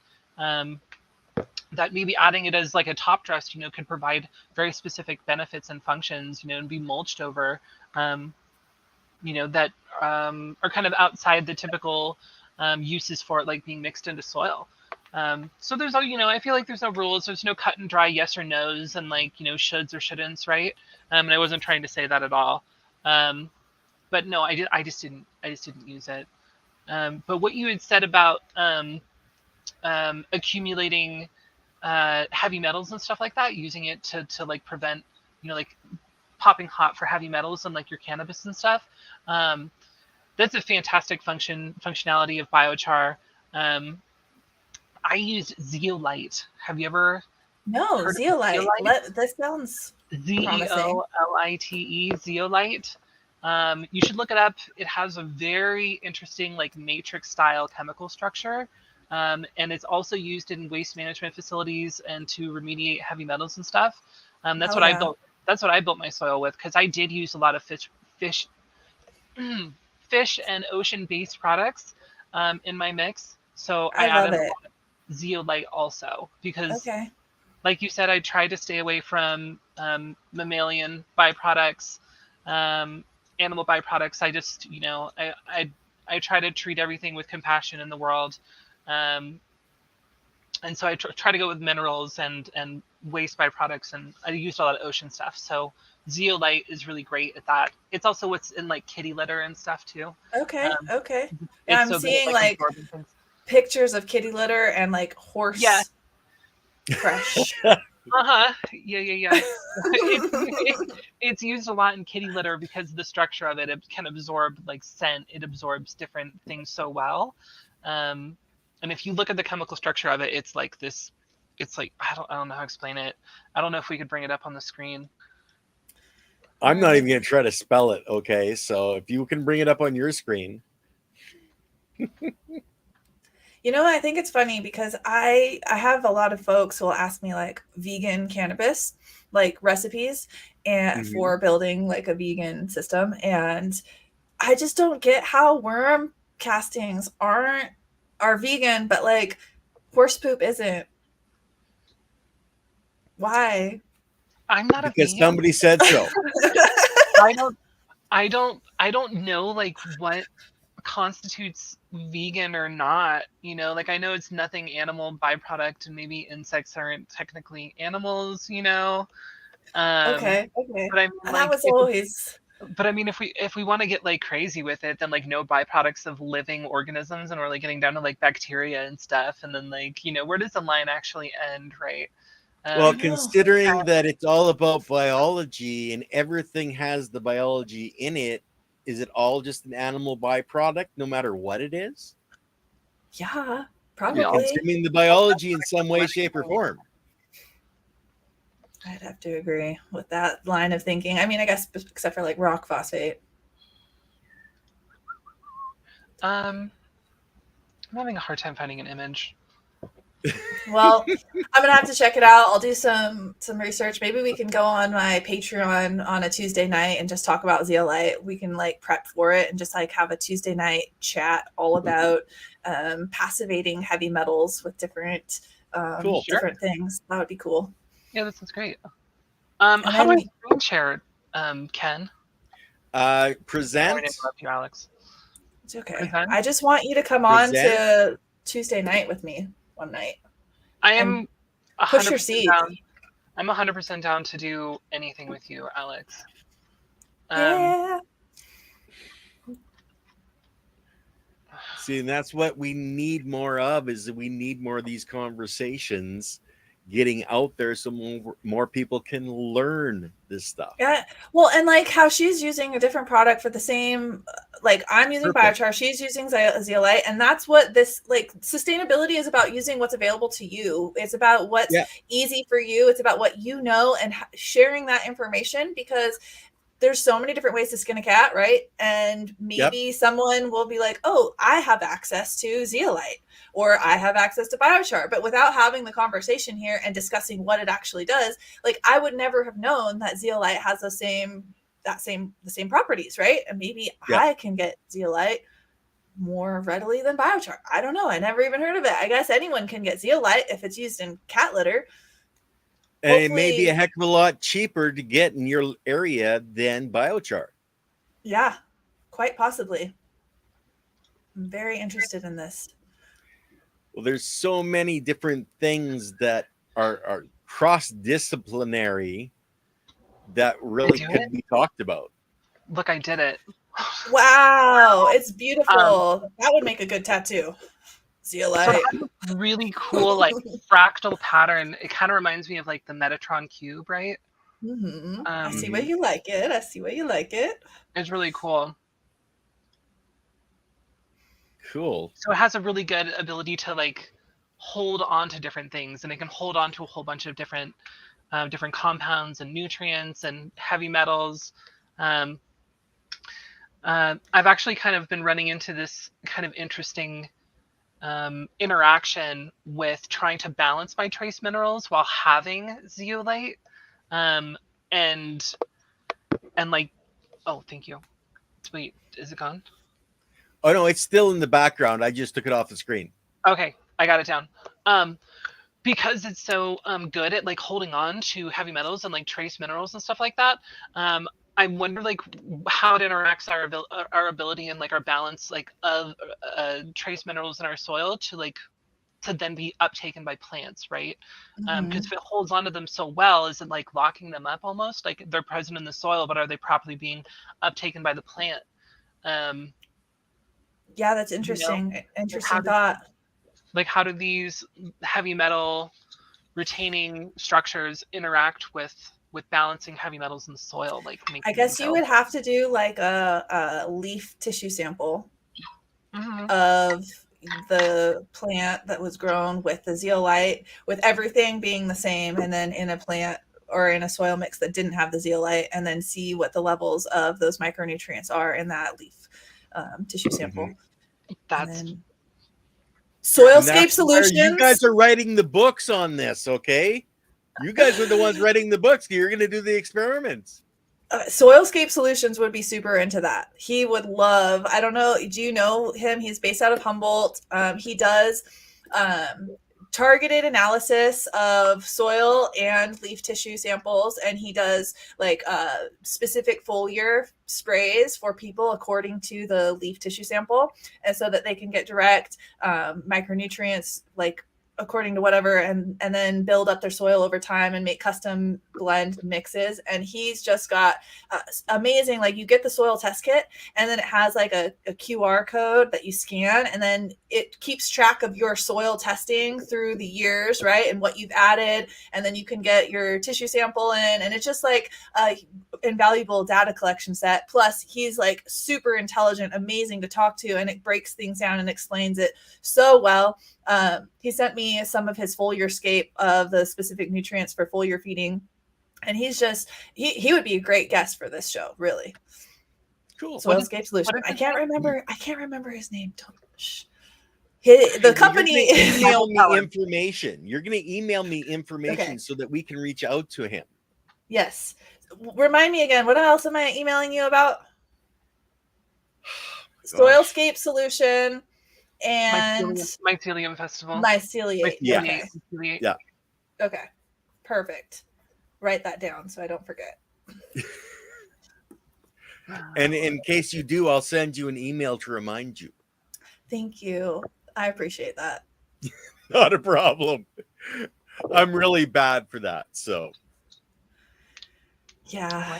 that maybe adding it as like a top dress, could provide very specific benefits and functions, and be mulched over, that are kind of outside the typical uses for it, like being mixed into soil. So there's I feel like there's no rules. There's no cut and dry yes or no's and like, shoulds or shouldn'ts, right? And I wasn't trying to say that at all. But no, I just didn't use it. But what you had said about accumulating heavy metals and stuff like that, using it to like prevent, like popping hot for heavy metals and like your cannabis and stuff. That's a fantastic functionality of biochar. I use zeolite. Have you ever heard zeolite? of zeolite? This sounds Zeolite, zeolite. You should look it up. It has a very interesting like matrix style chemical structure. And it's also used in waste management facilities and to remediate heavy metals and stuff. That's what I built. That's what I built my soil with, because I did use a lot of fish and ocean-based products in my mix. So I added a lot of zeolite also, because, like you said, I tried to stay away from mammalian byproducts, animal byproducts. I just, I try to treat everything with compassion in the world. And so I try to go with minerals and waste byproducts, and I used a lot of ocean stuff. So zeolite is really great at that. It's also what's in like kitty litter and stuff too. Okay. And I'm seeing like pictures of kitty litter and like horse fresh. Yeah. It's used a lot in kitty litter because of the structure of it. It can absorb like scent. It absorbs different things so well. And if you look at the chemical structure of it, it's like this. It's like I don't know how to explain it. I don't know if we could bring it up on the screen. I'm not even going to try to spell it. Okay, so if you can bring it up on your screen. I think it's funny because I have a lot of folks who will ask me like vegan cannabis, like recipes and for building like a vegan system. And I just don't get how worm castings are vegan, but like horse poop isn't. Why? I'm not because a vegan. Somebody said so. I don't know like what constitutes vegan or not, you know, like I know it's nothing animal byproduct and maybe insects aren't technically animals, you know. Okay. But I mean, And that like, was always. but I mean, if we want to get like crazy with it, then like no byproducts of living organisms, and we're like getting down to like bacteria and stuff, and then like, you know, where does the line actually end, right? Well, I know. considering that it's all about biology and everything has the biology in it, is it all just an animal byproduct, no matter what it is? Yeah, You're probably. consuming the biology in some way, shape, or form. I'd have to agree with that line of thinking. I mean, I guess except for like rock phosphate. I'm having a hard time finding an image. Well, I'm gonna have to check it out. I'll do some research. Maybe we can go on my Patreon on a Tuesday night and just talk about zeolite. We can like prep for it and just like have a Tuesday night chat all about passivating heavy metals with different Cool. different things. That would be cool. Yeah, that sounds great. How do I screen share, Ken? Present. Sorry to interrupt you, Alex. It's okay. Present? I just want you to come on to Tuesday night with me one night. I am 100% push your seat. down. I'm 100% down to do anything with you, Alex. Yeah. See, and that's what we need more of, is that we need more of these conversations getting out there so more people can learn this stuff. Yeah. Well, and like how she's using a different product for the same, like I'm using biochar, she's using zeolite, and that's what this, like, sustainability is about, using what's available to you. It's about what's easy for you. It's about what you know, and sharing that information, because there's so many different ways to skin a cat, right? And maybe someone will be like, oh, I have access to zeolite, or I have access to biochar. But without having the conversation here and discussing what it actually does, like I would never have known that zeolite has the same properties, right? And maybe I can get zeolite more readily than biochar. I don't know. I never even heard of it. I guess anyone can get zeolite if it's used in cat litter. And it may be a heck of a lot cheaper to get in your area than biochar. Yeah, quite possibly. I'm very interested in this. Well, there's so many different things that are cross-disciplinary that really could be talked about. Look, I did it. Wow, it's beautiful. That would make a good tattoo. Zeolite. So really cool, like fractal pattern. It kind of reminds me of like the Metatron cube, right? I see why you like it. I see why you like it. It's really cool. Cool. So it has a really good ability to like hold on to different things, and it can hold on to a whole bunch of different compounds and nutrients and heavy metals. I've actually kind of been running into this kind of interesting interaction with trying to balance my trace minerals while having zeolite, and like, oh, thank you. Wait, is it gone? Oh no, it's still in the background. I just took it off the screen. Okay, I got it down. Because it's so good at like holding on to heavy metals and like trace minerals and stuff like that. I wonder like how it interacts our ability and like our balance like of trace minerals in our soil to then be uptaken by plants, right? Because if it holds onto them so well, is it like locking them up almost? Like they're present in the soil, but are they properly being uptaken by the plant? Yeah, that's interesting. You know? Interesting thought. Like how do these heavy metal retaining structures interact with balancing heavy metals in the soil? Like, I guess you would have to do like a leaf tissue sample of the plant that was grown with the zeolite, with everything being the same, and then in a plant or in a soil mix that didn't have the zeolite, and then see what the levels of those micronutrients are in that leaf tissue sample. That's Soilscape Solutions. You guys are writing the books on this, okay? You guys are the ones writing the books. You're going to do the experiments. Soilscape Solutions would be super into that. He would love, I don't know, do you know him? He's based out of Humboldt. He does targeted analysis of soil and leaf tissue samples, and he does like specific foliar sprays for people according to the leaf tissue sample, and so that they can get direct micronutrients like according to whatever, and then build up their soil over time and make custom blend mixes. And he's just got amazing, like you get the soil test kit and then it has like a QR code that you scan, and then it keeps track of your soil testing through the years, right, and what you've added, and then you can get your tissue sample in, and it's just like a invaluable data collection set. Plus he's like super intelligent, amazing to talk to, and it breaks things down and explains it so well. He sent me some of his Soilscape of the specific nutrients for foliar feeding, and he's just he would be a great guest for this show, really. Cool. Soilscape Solution. I can't remember his name. The company is email me information. You're going to email me information so that we can reach out to him. Yes. Remind me again. What else am I emailing you about? Soilscape Solution and Mycelium Festival. Myceliate. Yeah. Okay. Yeah. Okay. Perfect. Write that down so I don't forget. And in case you do, I'll send you an email to remind you. Thank you. I appreciate that. Not a problem. I'm really bad for that. So. Yeah.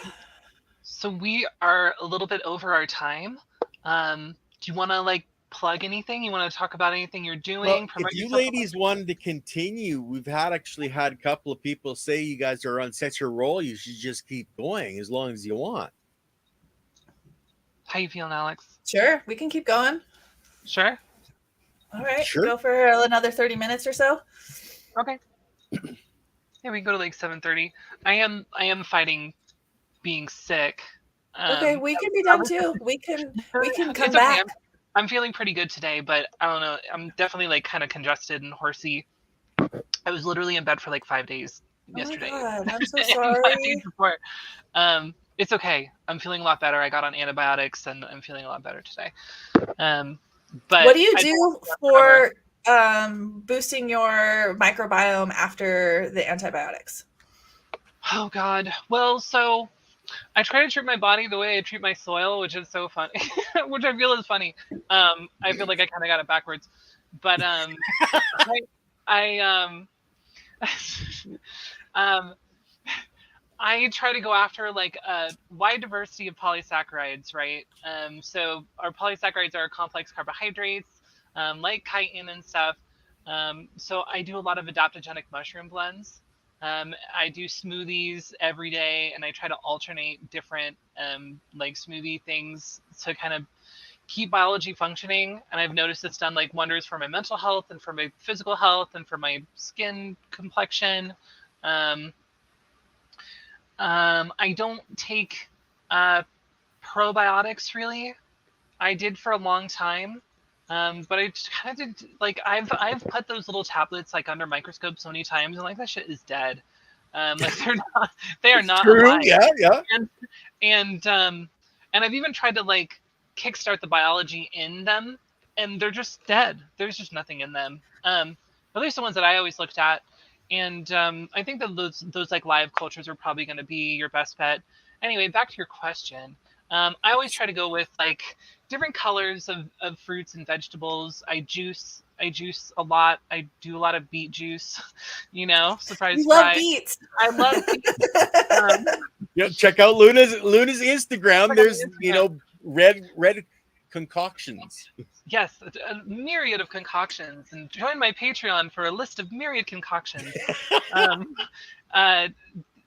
So we are a little bit over our time. Do you want to like plug anything? You want to talk about anything you're doing? Well, if you ladies wanted to continue, we've actually had a couple of people say you guys are on such a roll, you should just keep going as long as you want. How you feeling, Alex? Sure, we can keep going. Sure. All right, sure. Go for another 30 minutes or so. Okay. Yeah, we can go to like 7:30. I am fighting being sick. Okay, we can be done too. We can come back. Okay. I'm feeling pretty good today, but I don't know. I'm definitely like kind of congested and horsey. I was literally in bed for like 5 days yesterday. Oh my God, I'm so sorry. 5 days before. It's okay. I'm feeling a lot better. I got on antibiotics and I'm feeling a lot better today. But what do you do for boosting your microbiome after the antibiotics? Oh God. Well, so I try to treat my body the way I treat my soil, which is so funny, which I feel is funny. I feel like I kind of got it backwards, but I try to go after like a wide diversity of polysaccharides, right? So our polysaccharides are complex carbohydrates, like chitin and stuff. So I do a lot of adaptogenic mushroom blends. I do smoothies every day, and I try to alternate different like smoothie things to kind of keep biology functioning. And I've noticed it's done like wonders for my mental health and for my physical health and for my skin complexion. I don't take probiotics really. I did for a long time. But I just kind of did, like I've put those little tablets like under microscope so many times, and like that shit is dead. Like they are not true. alive. Yeah. And I've even tried to like kickstart the biology in them, and they're just dead. There's just nothing in them. At least the ones that I always looked at. And I think that those like live cultures are probably going to be your best bet. Anyway, back to your question. I always try to go with like different colors of fruits and vegetables. I juice a lot. I do a lot of beet juice, surprise. You love beets. I love beets. Yeah, check out Luna's Instagram. There's, red concoctions. Yes, a myriad of concoctions, and join my Patreon for a list of myriad concoctions.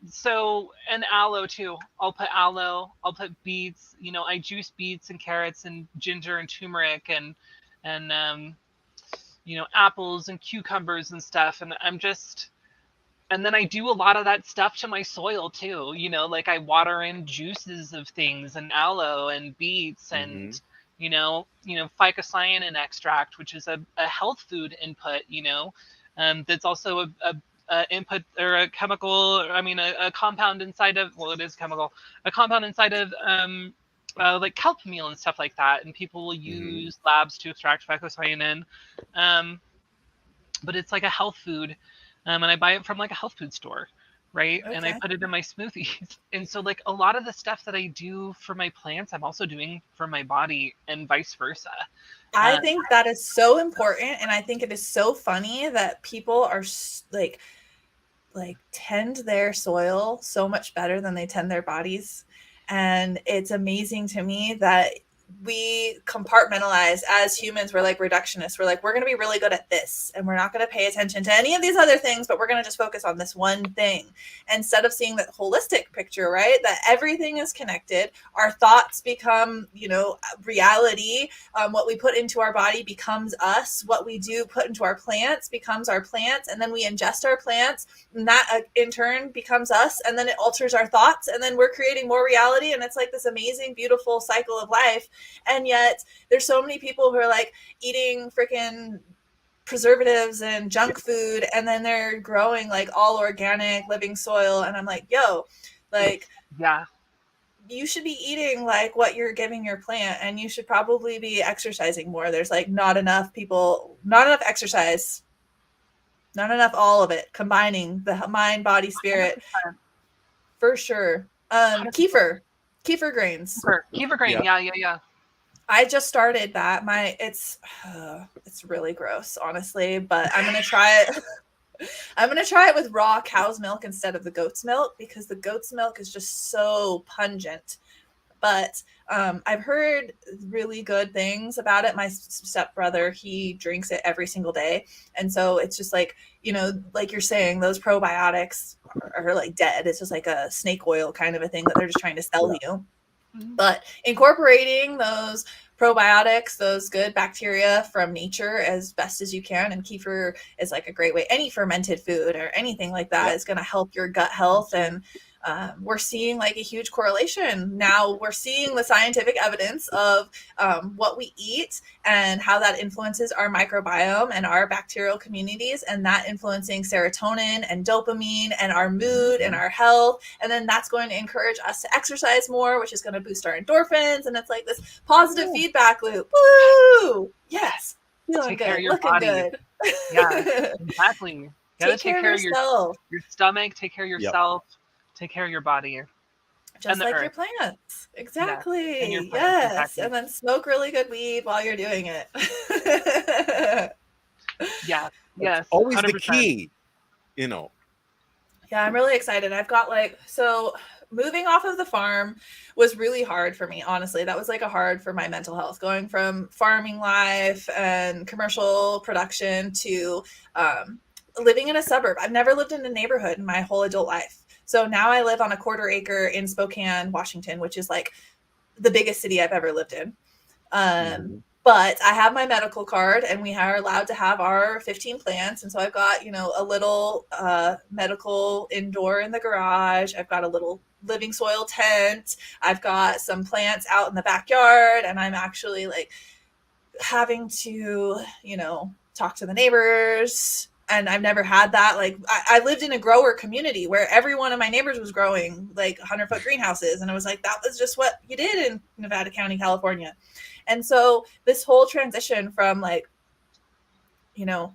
So, and aloe too. I'll put aloe. I'll put beets. I juice beets and carrots and ginger and turmeric and apples and cucumbers and stuff. And then I do a lot of that stuff to my soil too. Like I water in juices of things and aloe and beets and phycocyanin extract, which is a health food input. That's also a input or a chemical. A compound inside of. Well, it is chemical. A compound inside of like kelp meal and stuff like that. And people will use labs to extract phycocyanin. but it's like a health food, and I buy it from like a health food store, right? And I Okay. put it in my smoothies. And so like a lot of the stuff that I do for my plants, I'm also doing for my body, and vice versa. I Uh, think that is so important, and I think it is so funny that people are like tend their soil so much better than they tend their bodies. And it's amazing to me that we compartmentalize as humans. We're like reductionists. We're like, we're going to be really good at this, and we're not going to pay attention to any of these other things, but we're going to just focus on this one thing instead of seeing that holistic picture, right? That everything is connected. Our thoughts become, reality. What we put into our body becomes us. What we do put into our plants becomes our plants. And then we ingest our plants, and that in turn becomes us. And then it alters our thoughts. And then we're creating more reality. And it's like this amazing, beautiful cycle of life. And yet there's so many people who are like eating freaking preservatives and junk food, and then they're growing like all organic living soil. And I'm like, yo, like, yeah. you should be eating like what you're giving your plant, and you should probably be exercising more. There's like not enough exercise, not enough all of it, combining the mind, body, spirit, 100%. for sure. 100%. Kefir grains. Kefir grain. Yeah. Yeah. I just started that. It's really gross, honestly, but I'm gonna try it. I'm gonna try it with raw cow's milk instead of the goat's milk, because the goat's milk is just so pungent. But I've heard really good things about it. My stepbrother, he drinks it every single day, and so it's just like, like you're saying, those probiotics are like dead. It's just like a snake oil kind of a thing that they're just trying to sell you. But incorporating those probiotics, those good bacteria from nature as best as you can, and kefir is like a great way. Any fermented food or anything like that is going to help your gut health. And we're seeing like a huge correlation. Now we're seeing the scientific evidence of what we eat and how that influences our microbiome and our bacterial communities, and that influencing serotonin and dopamine and our mood and our health. And then that's going to encourage us to exercise more, which is going to boost our endorphins. And it's like this positive feedback loop. Woo! Yes. Feeling Take good. care of your Looking body. good. Yeah, exactly. You gotta Take care of yourself. your stomach, take care of yourself, take care of your body. Just like earth. your plants. Exactly. and your plants, Yes. exactly. And then smoke really good weed while you're doing it. Yeah. That's Yes. always 100%. the key. Yeah, I'm really excited. I've got moving off of the farm was really hard for me, honestly. That was like a hard for my mental health, going from farming life and commercial production to living in a suburb. I've never lived in a neighborhood in my whole adult life. So now I live on a 1/4 acre in Spokane, Washington, which is like the biggest city I've ever lived in. But I have my medical card, and we are allowed to have our 15 plants. And so I've got, a little medical indoor in the garage. I've got a little living soil tent. I've got some plants out in the backyard, and I'm actually like having to, talk to the neighbors. And I've never had that. Like I lived in a grower community where every one of my neighbors was growing like 100-foot greenhouses. And it was like, that was just what you did in Nevada County, California. And so this whole transition from like,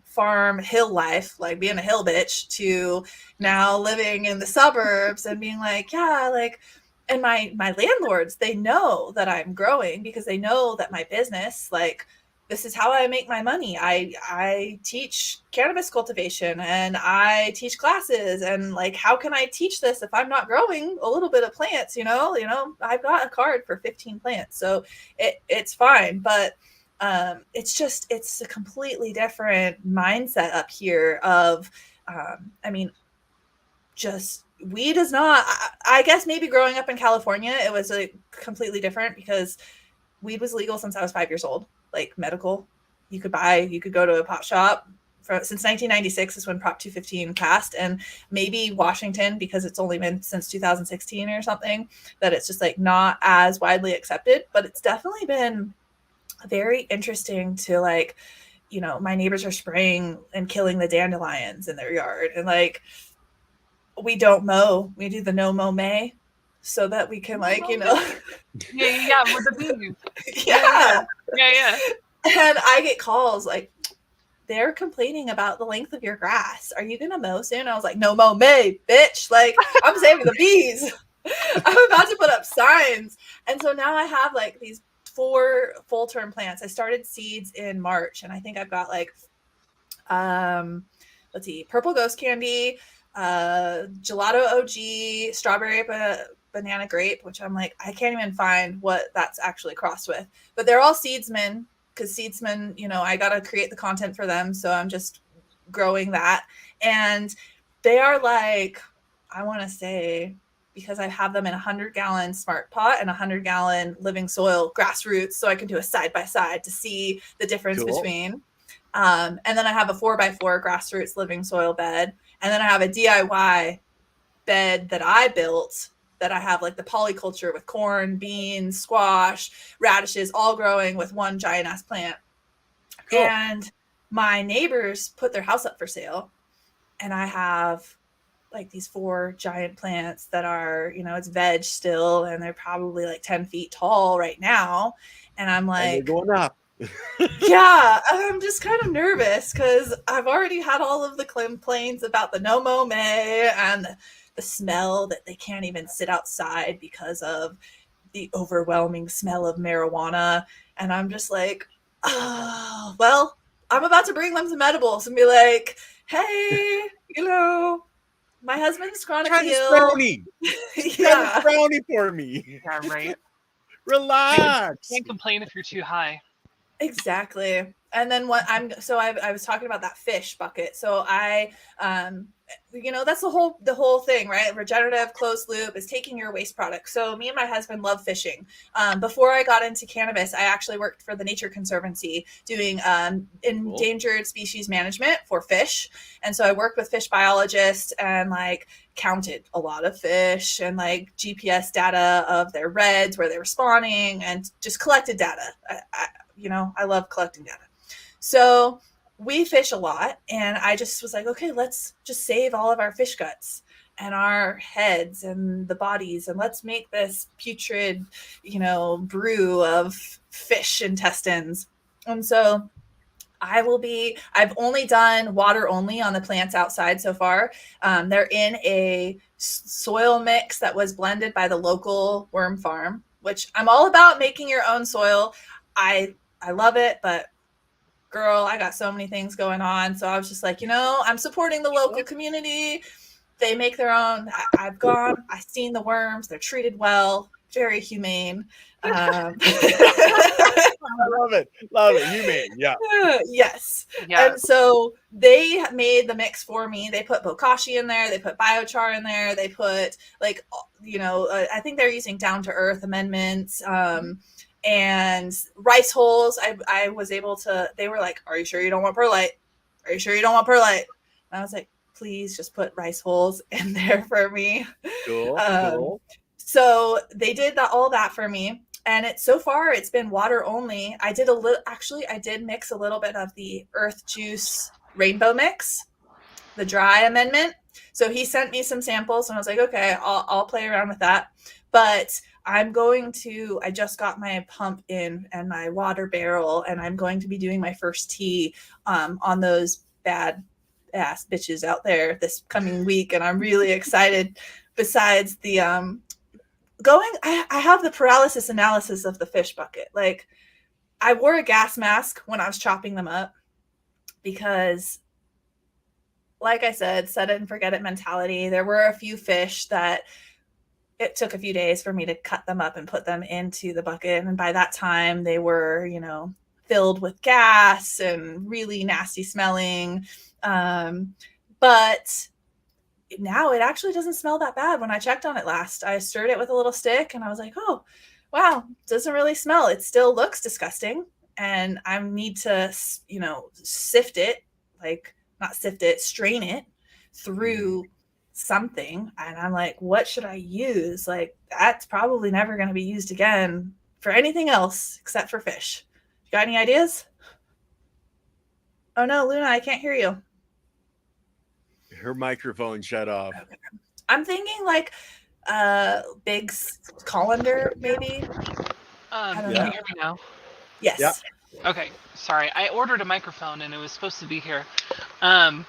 farm hill life, like being a hill bitch, to now living in the suburbs and being like, yeah, like, and my landlords, they know that I'm growing because they know that my business, like, this is how I make my money. I teach cannabis cultivation, and I teach classes, and like, how can I teach this if I'm not growing a little bit of plants? I've got a card for 15 plants, so it's fine. But it's a completely different mindset up here of, just weed is not, I guess maybe growing up in California, it was like completely different because weed was legal since I was 5 years old. Like medical, you could go to a pot shop. Since 1996 is when Prop 215 passed, and maybe Washington, because it's only been since 2016 or something, that it's just like not as widely accepted. But it's definitely been very interesting to like, my neighbors are spraying and killing the dandelions in their yard, and like, we don't mow, we do the no mow May, so that we can like, Yeah, with the bees. yeah. Yeah. And I get calls like, they're complaining about the length of your grass. Are you gonna mow soon? I was like, no mow May, bitch. Like, I'm saving the bees. I'm about to put up signs. And so now I have like these 4 full-term plants. I started seeds in March, and I think I've got like let's see, purple ghost candy, gelato OG, strawberry banana grape, which I'm like, I can't even find what that's actually crossed with. But they're all seedsmen, because seedsmen, you know, I got to create the content for them. So I'm just growing that. And they are like, I want to say, because I have them in a 100-gallon smart pot and a 100-gallon living soil grassroots, so I can do a side-by-side to see the difference between. And then I have a 4x4 grassroots living soil bed. And then I have a DIY bed that I built that I have like the polyculture with corn, beans, squash, radishes, all growing with one giant ass plant. Cool. And my neighbors put their house up for sale. And I have like these 4 giant plants that are, you know, it's veg still, and they're probably like 10 feet tall right now. And I'm like, and they're going up. Yeah, I'm just kind of nervous because I've already had all of the complaints about the no mow May and the smell that they can't even sit outside because of the overwhelming smell of marijuana. And I'm just like, oh, well, I'm about to bring them some edibles and be like, hey, you know, my husband's chronically ill. Brownie. Yeah. Brownie for me. Yeah, right. Relax. You can't complain if you're too high. Exactly. And then I was talking about that fish bucket. So I, you know, that's the whole thing, right? Regenerative closed loop is taking your waste product. So me and my husband love fishing. Before I got into cannabis, I actually worked for the Nature Conservancy doing endangered species management for fish. And so I worked with fish biologists and like counted a lot of fish and like GPS data of their reds, where they were spawning, and just collected data. You know, I love collecting data. So we fish a lot, and I just was like, okay, let's just save all of our fish guts and our heads and the bodies, and let's make this putrid, you know, brew of fish intestines. And so I've only done water only on the plants outside so far. They're in a soil mix that was blended by the local worm farm, which I'm all about making your own soil. I love it, but girl, I got so many things going on. So I was just like, you know, I'm supporting the local community. They make their own. I've seen the worms. They're treated well, very humane. I love it. Humane. Yeah. Yes. Yeah. And so they made the mix for me. They put bokashi in there. They put biochar in there. They put like, you know, I think they're using down to earth amendments. And rice holes, I was able to, they were like, are you sure you don't want perlite? Are you sure you don't want perlite? And I was like, please just put rice holes in there for me. Cool. So they did all that for me. And so far it's been water only. I did mix a little bit of the earth juice rainbow mix, the dry amendment. So he sent me some samples and I was like, okay, I'll play around with that. But I just got my pump in and my water barrel, and I'm going to be doing my first tea on those bad ass bitches out there this coming week. And I'm really excited. Besides the I have the paralysis analysis of the fish bucket. Like, I wore a gas mask when I was chopping them up because, like I said, set it and forget it mentality. There were a few fish that it took a few days for me to cut them up and put them into the bucket. And by that time they were, you know, filled with gas and really nasty smelling. But now it actually doesn't smell that bad. When I checked on it last, I stirred it with a little stick and I was like, oh, wow, doesn't really smell. It still looks disgusting. And I need to, you know, strain it through something. And I'm like, what should I use? Like, that's probably never going to be used again for anything else except for fish. You got any ideas? Oh no, Luna, I can't hear you. Her microphone shut off. Okay. I'm thinking like Big's colander, maybe. Can you hear me now? Yes. Yeah. Okay, sorry. I ordered a microphone and it was supposed to be here. Um,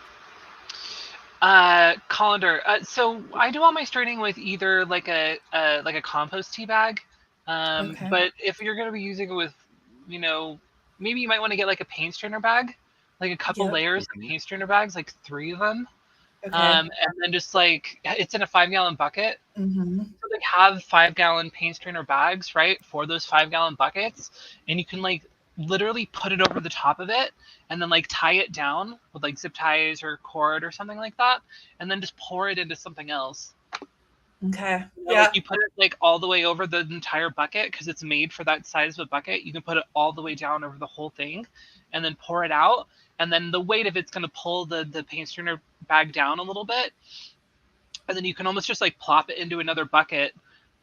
Colander. So I do all my straightening with either like a compost tea bag. Okay. But if you're gonna be using it with, you know, maybe you might want to get like a paint strainer bag, like a couple Yep. layers of paint strainer bags, like 3 of them. Okay. And then just like it's in a 5-gallon bucket. Mm-hmm. So they have 5-gallon paint strainer bags, right, for those 5-gallon buckets, and you can like literally put it over the top of it, and then like tie it down with like zip ties or cord or something like that, and then just pour it into something else. Okay. You know, Yeah. like you put it like all the way over the entire bucket because it's made for that size of a bucket. You can put it all the way down over the whole thing, and then pour it out. And then the weight of it's going to pull the paint strainer bag down a little bit, and then you can almost just like plop it into another bucket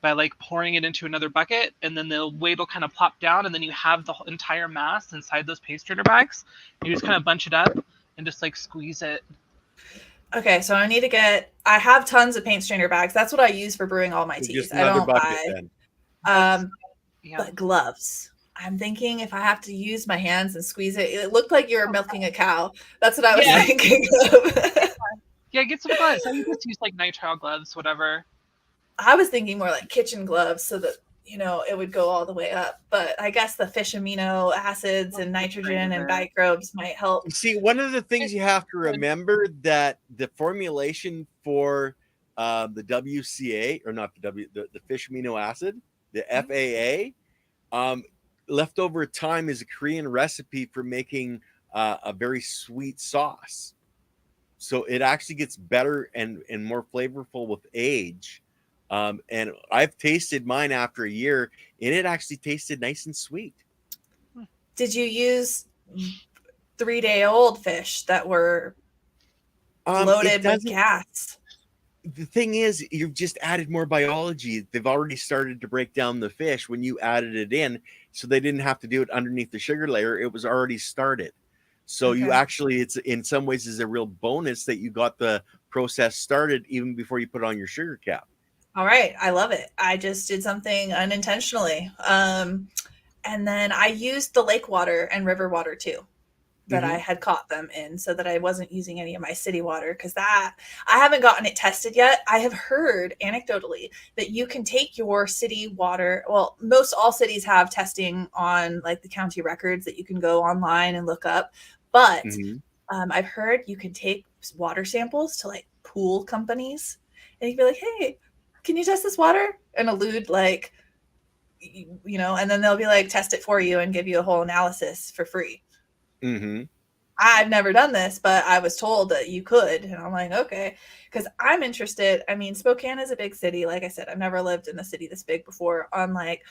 by like pouring it into another bucket, and then the weight will kind of plop down, and then you have the entire mass inside those paste strainer bags. You just kind of bunch it up and just like squeeze it. Okay, so I have tons of paint strainer bags. That's what I use for brewing all my So teas. just I another don't bucket buy, then. Yeah. but gloves. I'm thinking if I have to use my hands and squeeze it, it looked like you were milking a cow. That's what I was Yeah. thinking of. Yeah, get some gloves. I just use like nitrile gloves, whatever. I was thinking more like kitchen gloves so that, it would go all the way up. But I guess the fish amino acids and nitrogen and microbes might help. You see, one of the things you have to remember that the formulation for the WCA, or not the fish amino acid, the FAA, leftover time is a Korean recipe for making a very sweet sauce. So it actually gets better and more flavorful with age. And I've tasted mine after a year, and it actually tasted nice and sweet. Did you use 3-day-old fish that were loaded with gas? The thing is, you've just added more biology. They've already started to break down the fish when you added it in, so they didn't have to do it underneath the sugar layer. It was already started. So you actually, it's in some ways is a real bonus that you got the process started even before you put on your sugar cap. All right. I love it. I just did something unintentionally. And then I used the lake water and river water too, that I had caught them in, so that I wasn't using any of my city water, because that I haven't gotten it tested yet. I have heard anecdotally that you can take your city water. Well, most all cities have testing on like the county records that you can go online and look up. But I've heard you can take water samples to like pool companies, and you can be like, hey, can you test this water? And allude like, and then they'll be like, test it for you and give you a whole analysis for free. I've never done this, but I was told that you could. And I'm like, okay, because I'm interested. I mean, Spokane is a big city. Like I said, I've never lived in a city this big before. On like,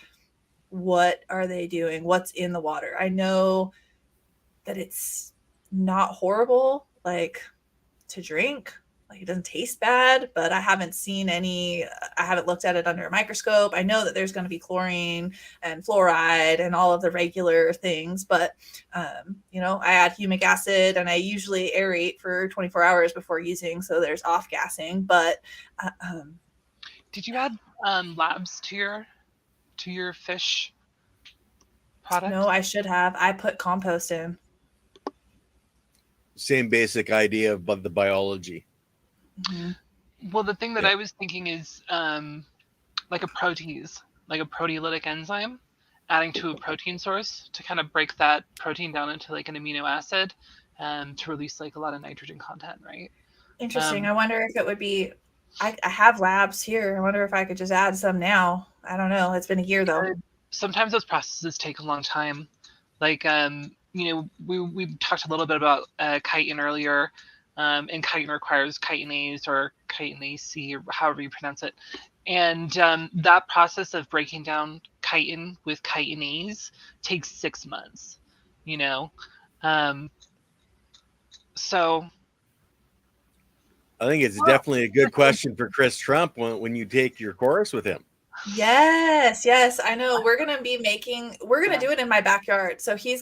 what are they doing? What's in the water? I know that it's not horrible, like to drink. Like it doesn't taste bad, but I haven't looked at it under a microscope. I know that there's going to be chlorine and fluoride and all of the regular things, but I add humic acid, and I usually aerate for 24 hours before using, so there's off gassing. But did you add labs to your fish product? No, I should have. I put compost in. Same basic idea of the biology. Well, the thing that I was thinking is like a protease, like a proteolytic enzyme, adding to a protein source to kind of break that protein down into like an amino acid to release like a lot of nitrogen content, right? Interesting. I wonder if it would be, I have labs here. I wonder if I could just add some now. I don't know. It's been a year though. Sometimes those processes take a long time. Like, we talked a little bit about chitin earlier. And chitin requires chitinase or chitinase, or however you pronounce it. And that process of breaking down chitin with chitinase takes 6 months, So I think it's definitely a good question for Chris Trump when you take your course with him. Yes, I know. We're gonna do it in my backyard. So he's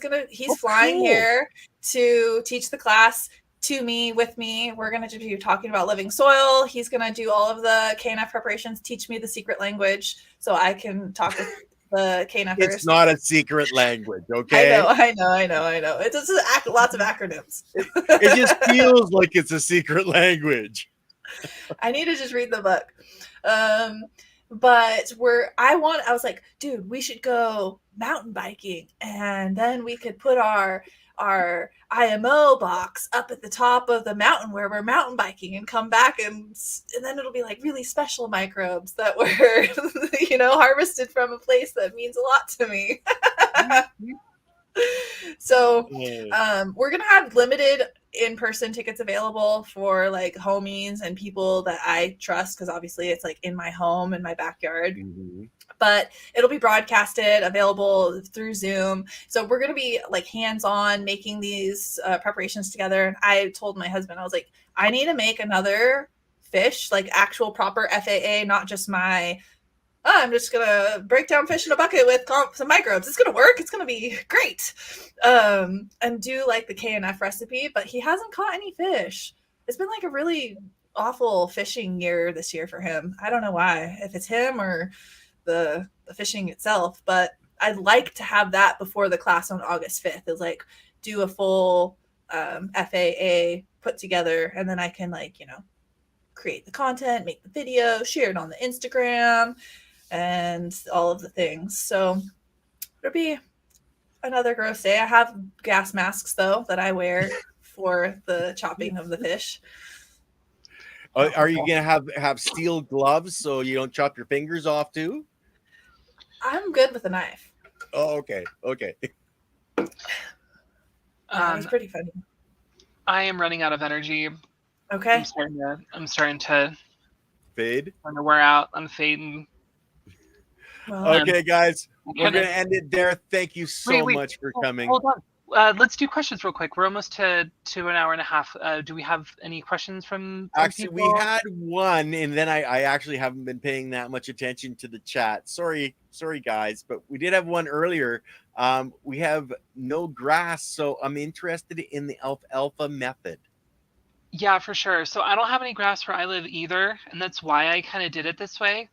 flying here to teach the class with me. We're going to be talking about living soil. He's going to do all of the KNF preparations, teach me the secret language so I can talk with the cana It's first. not a secret language, I okay? know. It's just lots of acronyms. It just feels like it's a secret language. I need to just read the book. But I was like, dude, we should go mountain biking, and then we could put our IMO box up at the top of the mountain where we're mountain biking, and come back, and then it'll be like really special microbes that were harvested from a place that means a lot to me. So we're gonna have limited in-person tickets available for like homies and people that I trust, because obviously it's like in my home, in my backyard. Mm-hmm. But it'll be broadcasted, available through Zoom. So we're going to be like hands-on making these preparations together. And I told my husband, I was like, I need to make another fish, like actual proper FAA, not just my, I'm just going to break down fish in a bucket with some microbes. It's going to work. It's going to be great. And do like the KNF recipe. But he hasn't caught any fish. It's been like a really awful fishing year this year for him. I don't know why, if it's him or the fishing itself, but I'd like to have that before the class on August 5th, is like do a full FAA put together, and then I can create the content, make the video, share it on the Instagram, and all of the things. So it'll be another gross day. I have gas masks though that I wear for the chopping of the fish. Are you gonna have steel gloves so you don't chop your fingers off too? I'm good with a knife. Oh, okay. It's pretty funny. I am running out of energy. Okay. I'm starting to fade. Starting to wear out. I'm fading. Well, okay, guys, we're gonna end it there. Thank you so much for coming. Hold on. Let's do questions real quick. We're almost to an hour and a half. Do we have any questions from Actually, people? we had one, and then I actually haven't been paying that much attention to the chat. Sorry, guys, but we did have one earlier. We have no grass, so I'm interested in the alfalfa method. Yeah, for sure. So I don't have any grass where I live either, and that's why I kind of did it this way.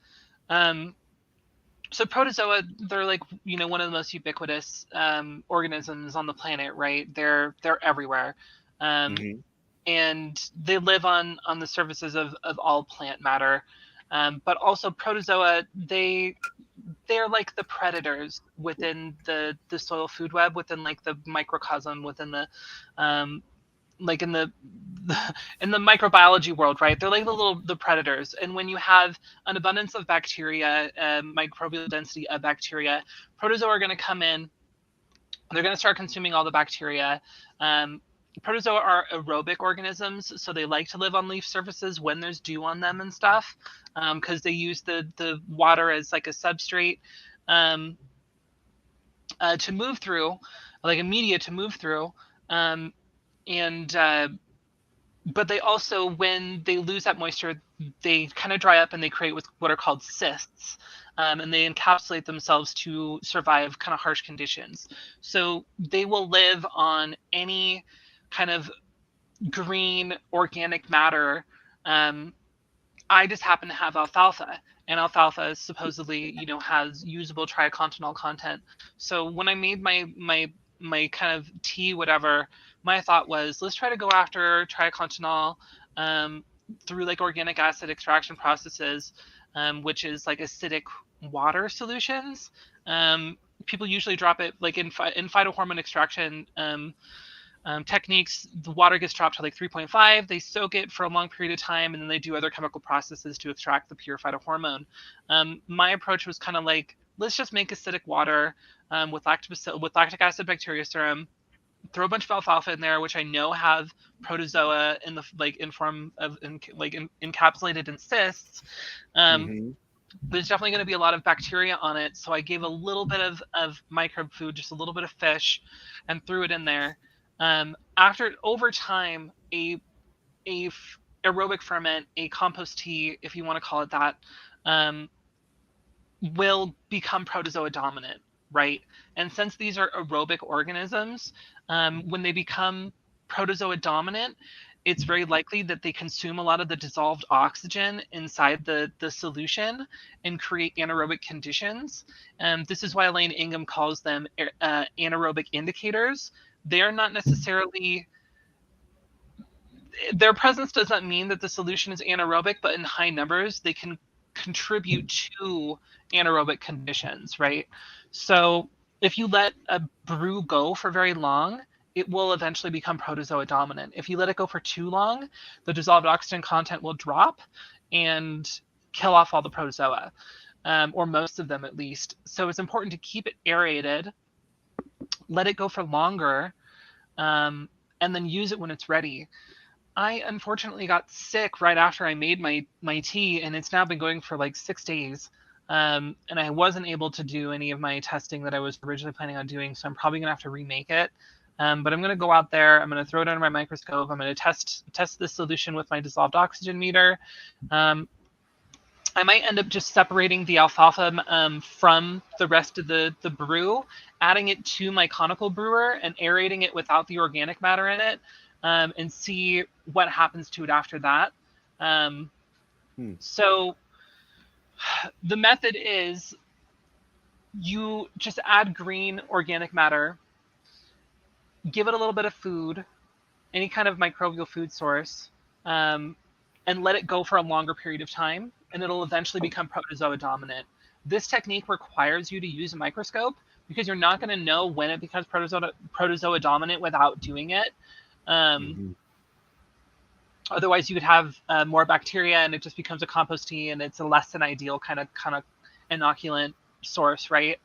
So protozoa, they're like, one of the most ubiquitous organisms on the planet, right? They're everywhere. And they live on the surfaces of all plant matter. But also protozoa, they're like the predators within the soil food web, within like the microcosm, within the like in the microbiology world, right? They're like the predators. And when you have an abundance of bacteria, microbial density of bacteria, protozoa are going to come in. They're going to start consuming all the bacteria. Protozoa are aerobic organisms, so they like to live on leaf surfaces when there's dew on them and stuff, because they use the water as like a substrate to move through, like a media to move through. But they also, when they lose that moisture, they kind of dry up and they create what are called cysts, and they encapsulate themselves to survive kind of harsh conditions. So they will live on any kind of green organic matter. I just happen to have alfalfa, and alfalfa supposedly, has usable triacontanol content. So when I made my kind of tea, whatever, my thought was, let's try to go after triacontanol through like organic acid extraction processes, which is like acidic water solutions. People usually drop it like in phytohormone extraction techniques. The water gets dropped to like 3.5. They soak it for a long period of time, and then they do other chemical processes to extract the pure phytohormone. My approach was kind of like, let's just make acidic water with lactic acid bacteria serum, throw a bunch of alfalfa in there, which I know have protozoa in the form of encapsulated in cysts. There's definitely going to be a lot of bacteria on it, so I gave a little bit of microbe food, just a little bit of fish, and threw it in there. Over time, a aerobic ferment, a compost tea, if you want to call it that, will become protozoa dominant, right? And since these are aerobic organisms, when they become protozoa dominant, it's very likely that they consume a lot of the dissolved oxygen inside the solution and create anaerobic conditions. This is why Elaine Ingham calls them anaerobic indicators. They're not necessarily, their presence does not mean that the solution is anaerobic, but in high numbers, they can contribute to anaerobic conditions, right? So if you let a brew go for very long, it will eventually become protozoa dominant. If you let it go for too long, the dissolved oxygen content will drop and kill off all the protozoa, or most of them at least. So it's important to keep it aerated, let it go for longer, and then use it when it's ready. I unfortunately got sick right after I made my tea, and it's now been going for like 6 days. And I wasn't able to do any of my testing that I was originally planning on doing, so I'm probably gonna have to remake it. But I'm gonna go out there. I'm gonna throw it under my microscope. I'm gonna test this solution with my dissolved oxygen meter. I might end up just separating the alfalfa from the rest of the brew, adding it to my conical brewer and aerating it without the organic matter in it, and see what happens to it after that. So the method is you just add green organic matter, give it a little bit of food, any kind of microbial food source, and let it go for a longer period of time, and it'll eventually become protozoa dominant. This technique requires you to use a microscope because you're not going to know when it becomes protozoa dominant without doing it. Otherwise, you could have more bacteria, and it just becomes a compost tea, and it's a less than ideal kind of inoculant source, right?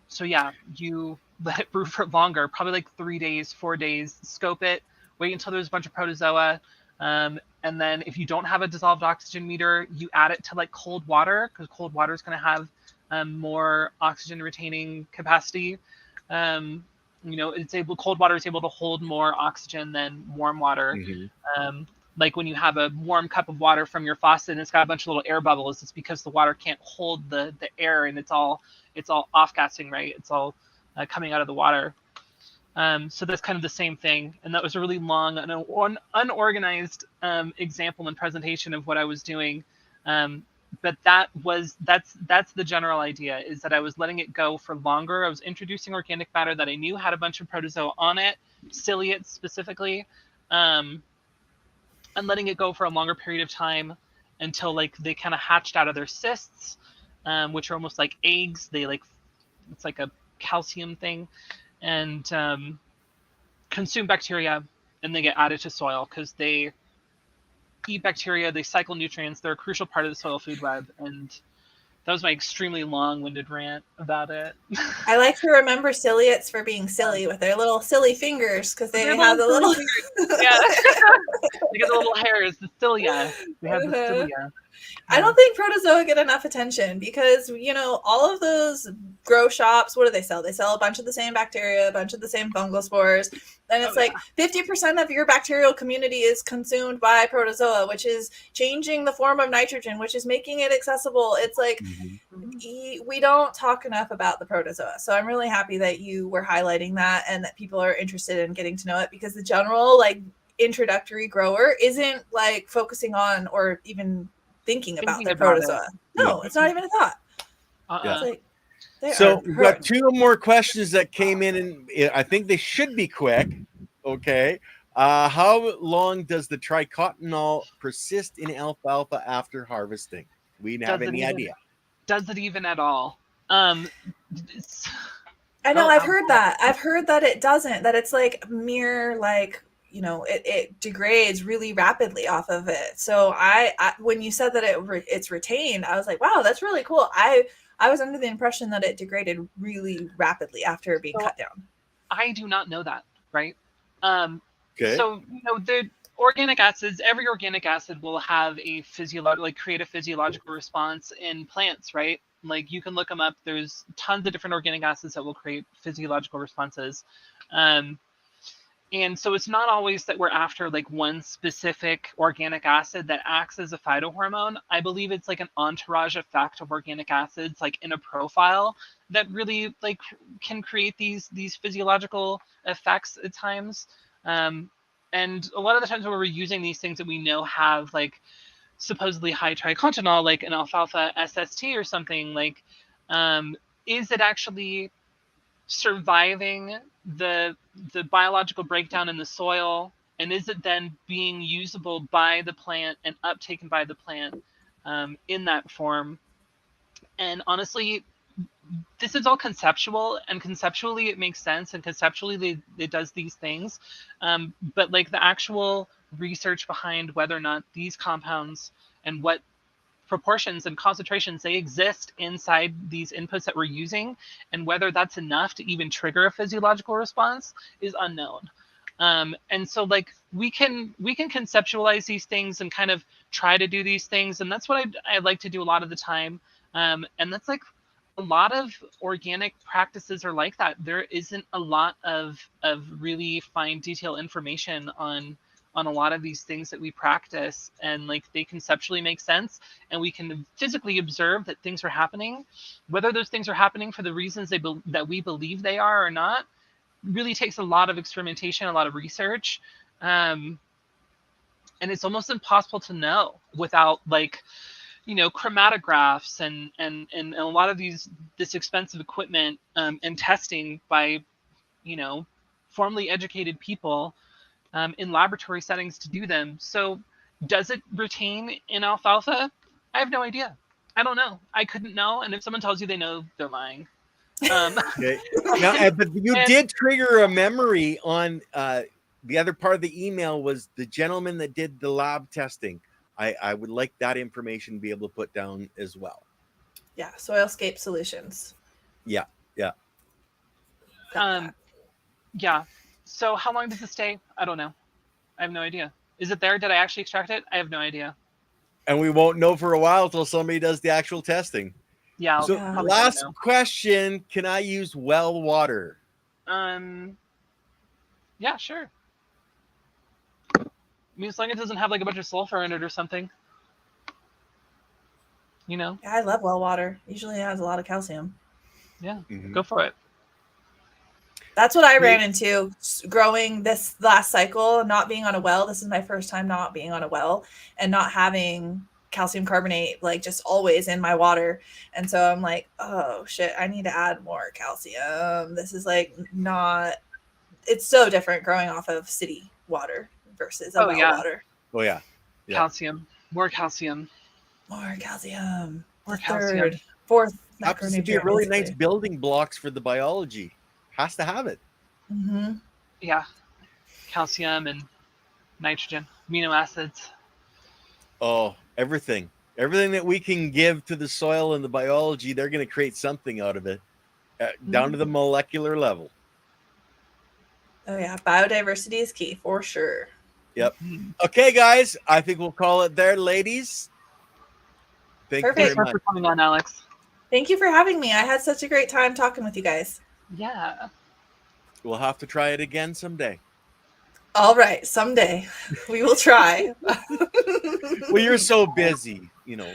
So yeah, you let it brew for longer, probably like 3 days, 4 days, scope it, wait until there's a bunch of protozoa. And then if you don't have a dissolved oxygen meter, you add it to like cold water, because cold water is going to have more oxygen retaining capacity. Cold water is able to hold more oxygen than warm water. Like when you have a warm cup of water from your faucet and it's got a bunch of little air bubbles, it's because the water can't hold the air, and it's all off-gassing, right? It's all coming out of the water. So that's kind of the same thing. And that was a really long and unorganized example and presentation of what I was doing. But that's the general idea, is that I was letting it go for longer. I was introducing organic matter that I knew had a bunch of protozoa on it, Myceliate specifically, and letting it go for a longer period of time until like they kind of hatched out of their cysts, which are almost like eggs. It's like a calcium thing, and consume bacteria, and they get added to soil because they eat bacteria, they cycle nutrients, they're a crucial part of the soil food web. And that was my extremely long-winded rant about it. I like to remember ciliates for being silly with their little silly fingers, because they have the little yeah. They get the little hairs, the cilia. They have the cilia. I don't think protozoa get enough attention because, all of those grow shops, what do they sell? They sell a bunch of the same bacteria, a bunch of the same fungal spores. And it's 50% of your bacterial community is consumed by protozoa, which is changing the form of nitrogen, which is making it accessible. It's like we don't talk enough about the protozoa. So I'm really happy that you were highlighting that and that people are interested in getting to know it, because the general introductory grower isn't focusing on or even thinking about the protozoa. No, it's not even a thought. So we've got 2 more questions that came in, and I think they should be quick. Okay. How long does the tricotinol persist in alfalfa after harvesting? We didn't have any idea. Does it even at all? I know, I've heard that. I've heard that it doesn't, that it's mere it degrades really rapidly off of it. So I when you said that it's retained, I was like, wow, that's really cool. I was under the impression that it degraded really rapidly after being cut down. I do not know that, right? Okay. So the organic acids, every organic acid will have a create a physiological response in plants, right? Like you can look them up. There's tons of different organic acids that will create physiological responses. And so it's not always that we're after one specific organic acid that acts as a phytohormone. I believe it's an entourage effect of organic acids, in a profile, that really can create these physiological effects at times. And a lot of the times when we're using these things that we know have like supposedly high tricontinol, like an alfalfa SST or something, like, is it actually surviving the biological breakdown in the soil, and is it then being usable by the plant and uptaken by the plant in that form? And honestly, this is all conceptual, and conceptually it makes sense, and conceptually it does these things, but like the actual research behind whether or not these compounds and what proportions and concentrations they exist inside these inputs that we're using, and whether that's enough to even trigger a physiological response, is unknown. And so like we can conceptualize these things and kind of try to do these things, and that's what I like to do a lot of the time. And that's like a lot of organic practices are like that. There isn't a lot of really fine detail information on a lot of these things that we practice, and like they conceptually make sense, and we can physically observe that things are happening. Whether those things are happening for the reasons that we believe they are or not really takes a lot of experimentation, a lot of research, and it's almost impossible to know without like, you know, chromatographs and a lot of this expensive equipment, and testing by, you know, formally educated people in laboratory settings to do them. So does it retain in alfalfa? I have no idea. I don't know. I couldn't know. And if someone tells you they know, they're lying. Okay. Now, but you did trigger a memory on the other part of the email was the gentleman that did the lab testing. I would like that information to be able to put down as well. Yeah, Soilscape Solutions. Yeah. Yeah. So how long does it stay? I don't know. I have no idea. Is it there? Did I actually extract it? I have no idea. And we won't know for a while till somebody does the actual testing. Yeah. So last question, can I use well water? Yeah, sure. I mean, as long as it doesn't have like a bunch of sulfur in it or something. You know? Yeah, I love well water. Usually it has a lot of calcium. Yeah, go for it. That's what I ran into growing this last cycle, not being on a well. This is my first time not being on a well and not having calcium carbonate like just always in my water. And so I'm like, oh shit, I need to add more calcium. This is like not, it's so different growing off of city water versus well water. Oh yeah. Calcium, more calcium. More calcium. More calcium. Fourth happens to be a really nice building blocks for the biology. Has to have it. Mm-hmm. Yeah. Calcium and nitrogen, amino acids. Oh, everything. Everything that we can give to the soil and the biology, they're going to create something out of it, down to the molecular level. Oh, yeah. Biodiversity is key for sure. Yep. Okay, guys. I think we'll call it there, ladies. Thank you very much for coming on, Alex. Thank you for having me. I had such a great time talking with you guys. Yeah. We'll have to try it again someday. All right. Someday we will try. Well, you're so busy, you know.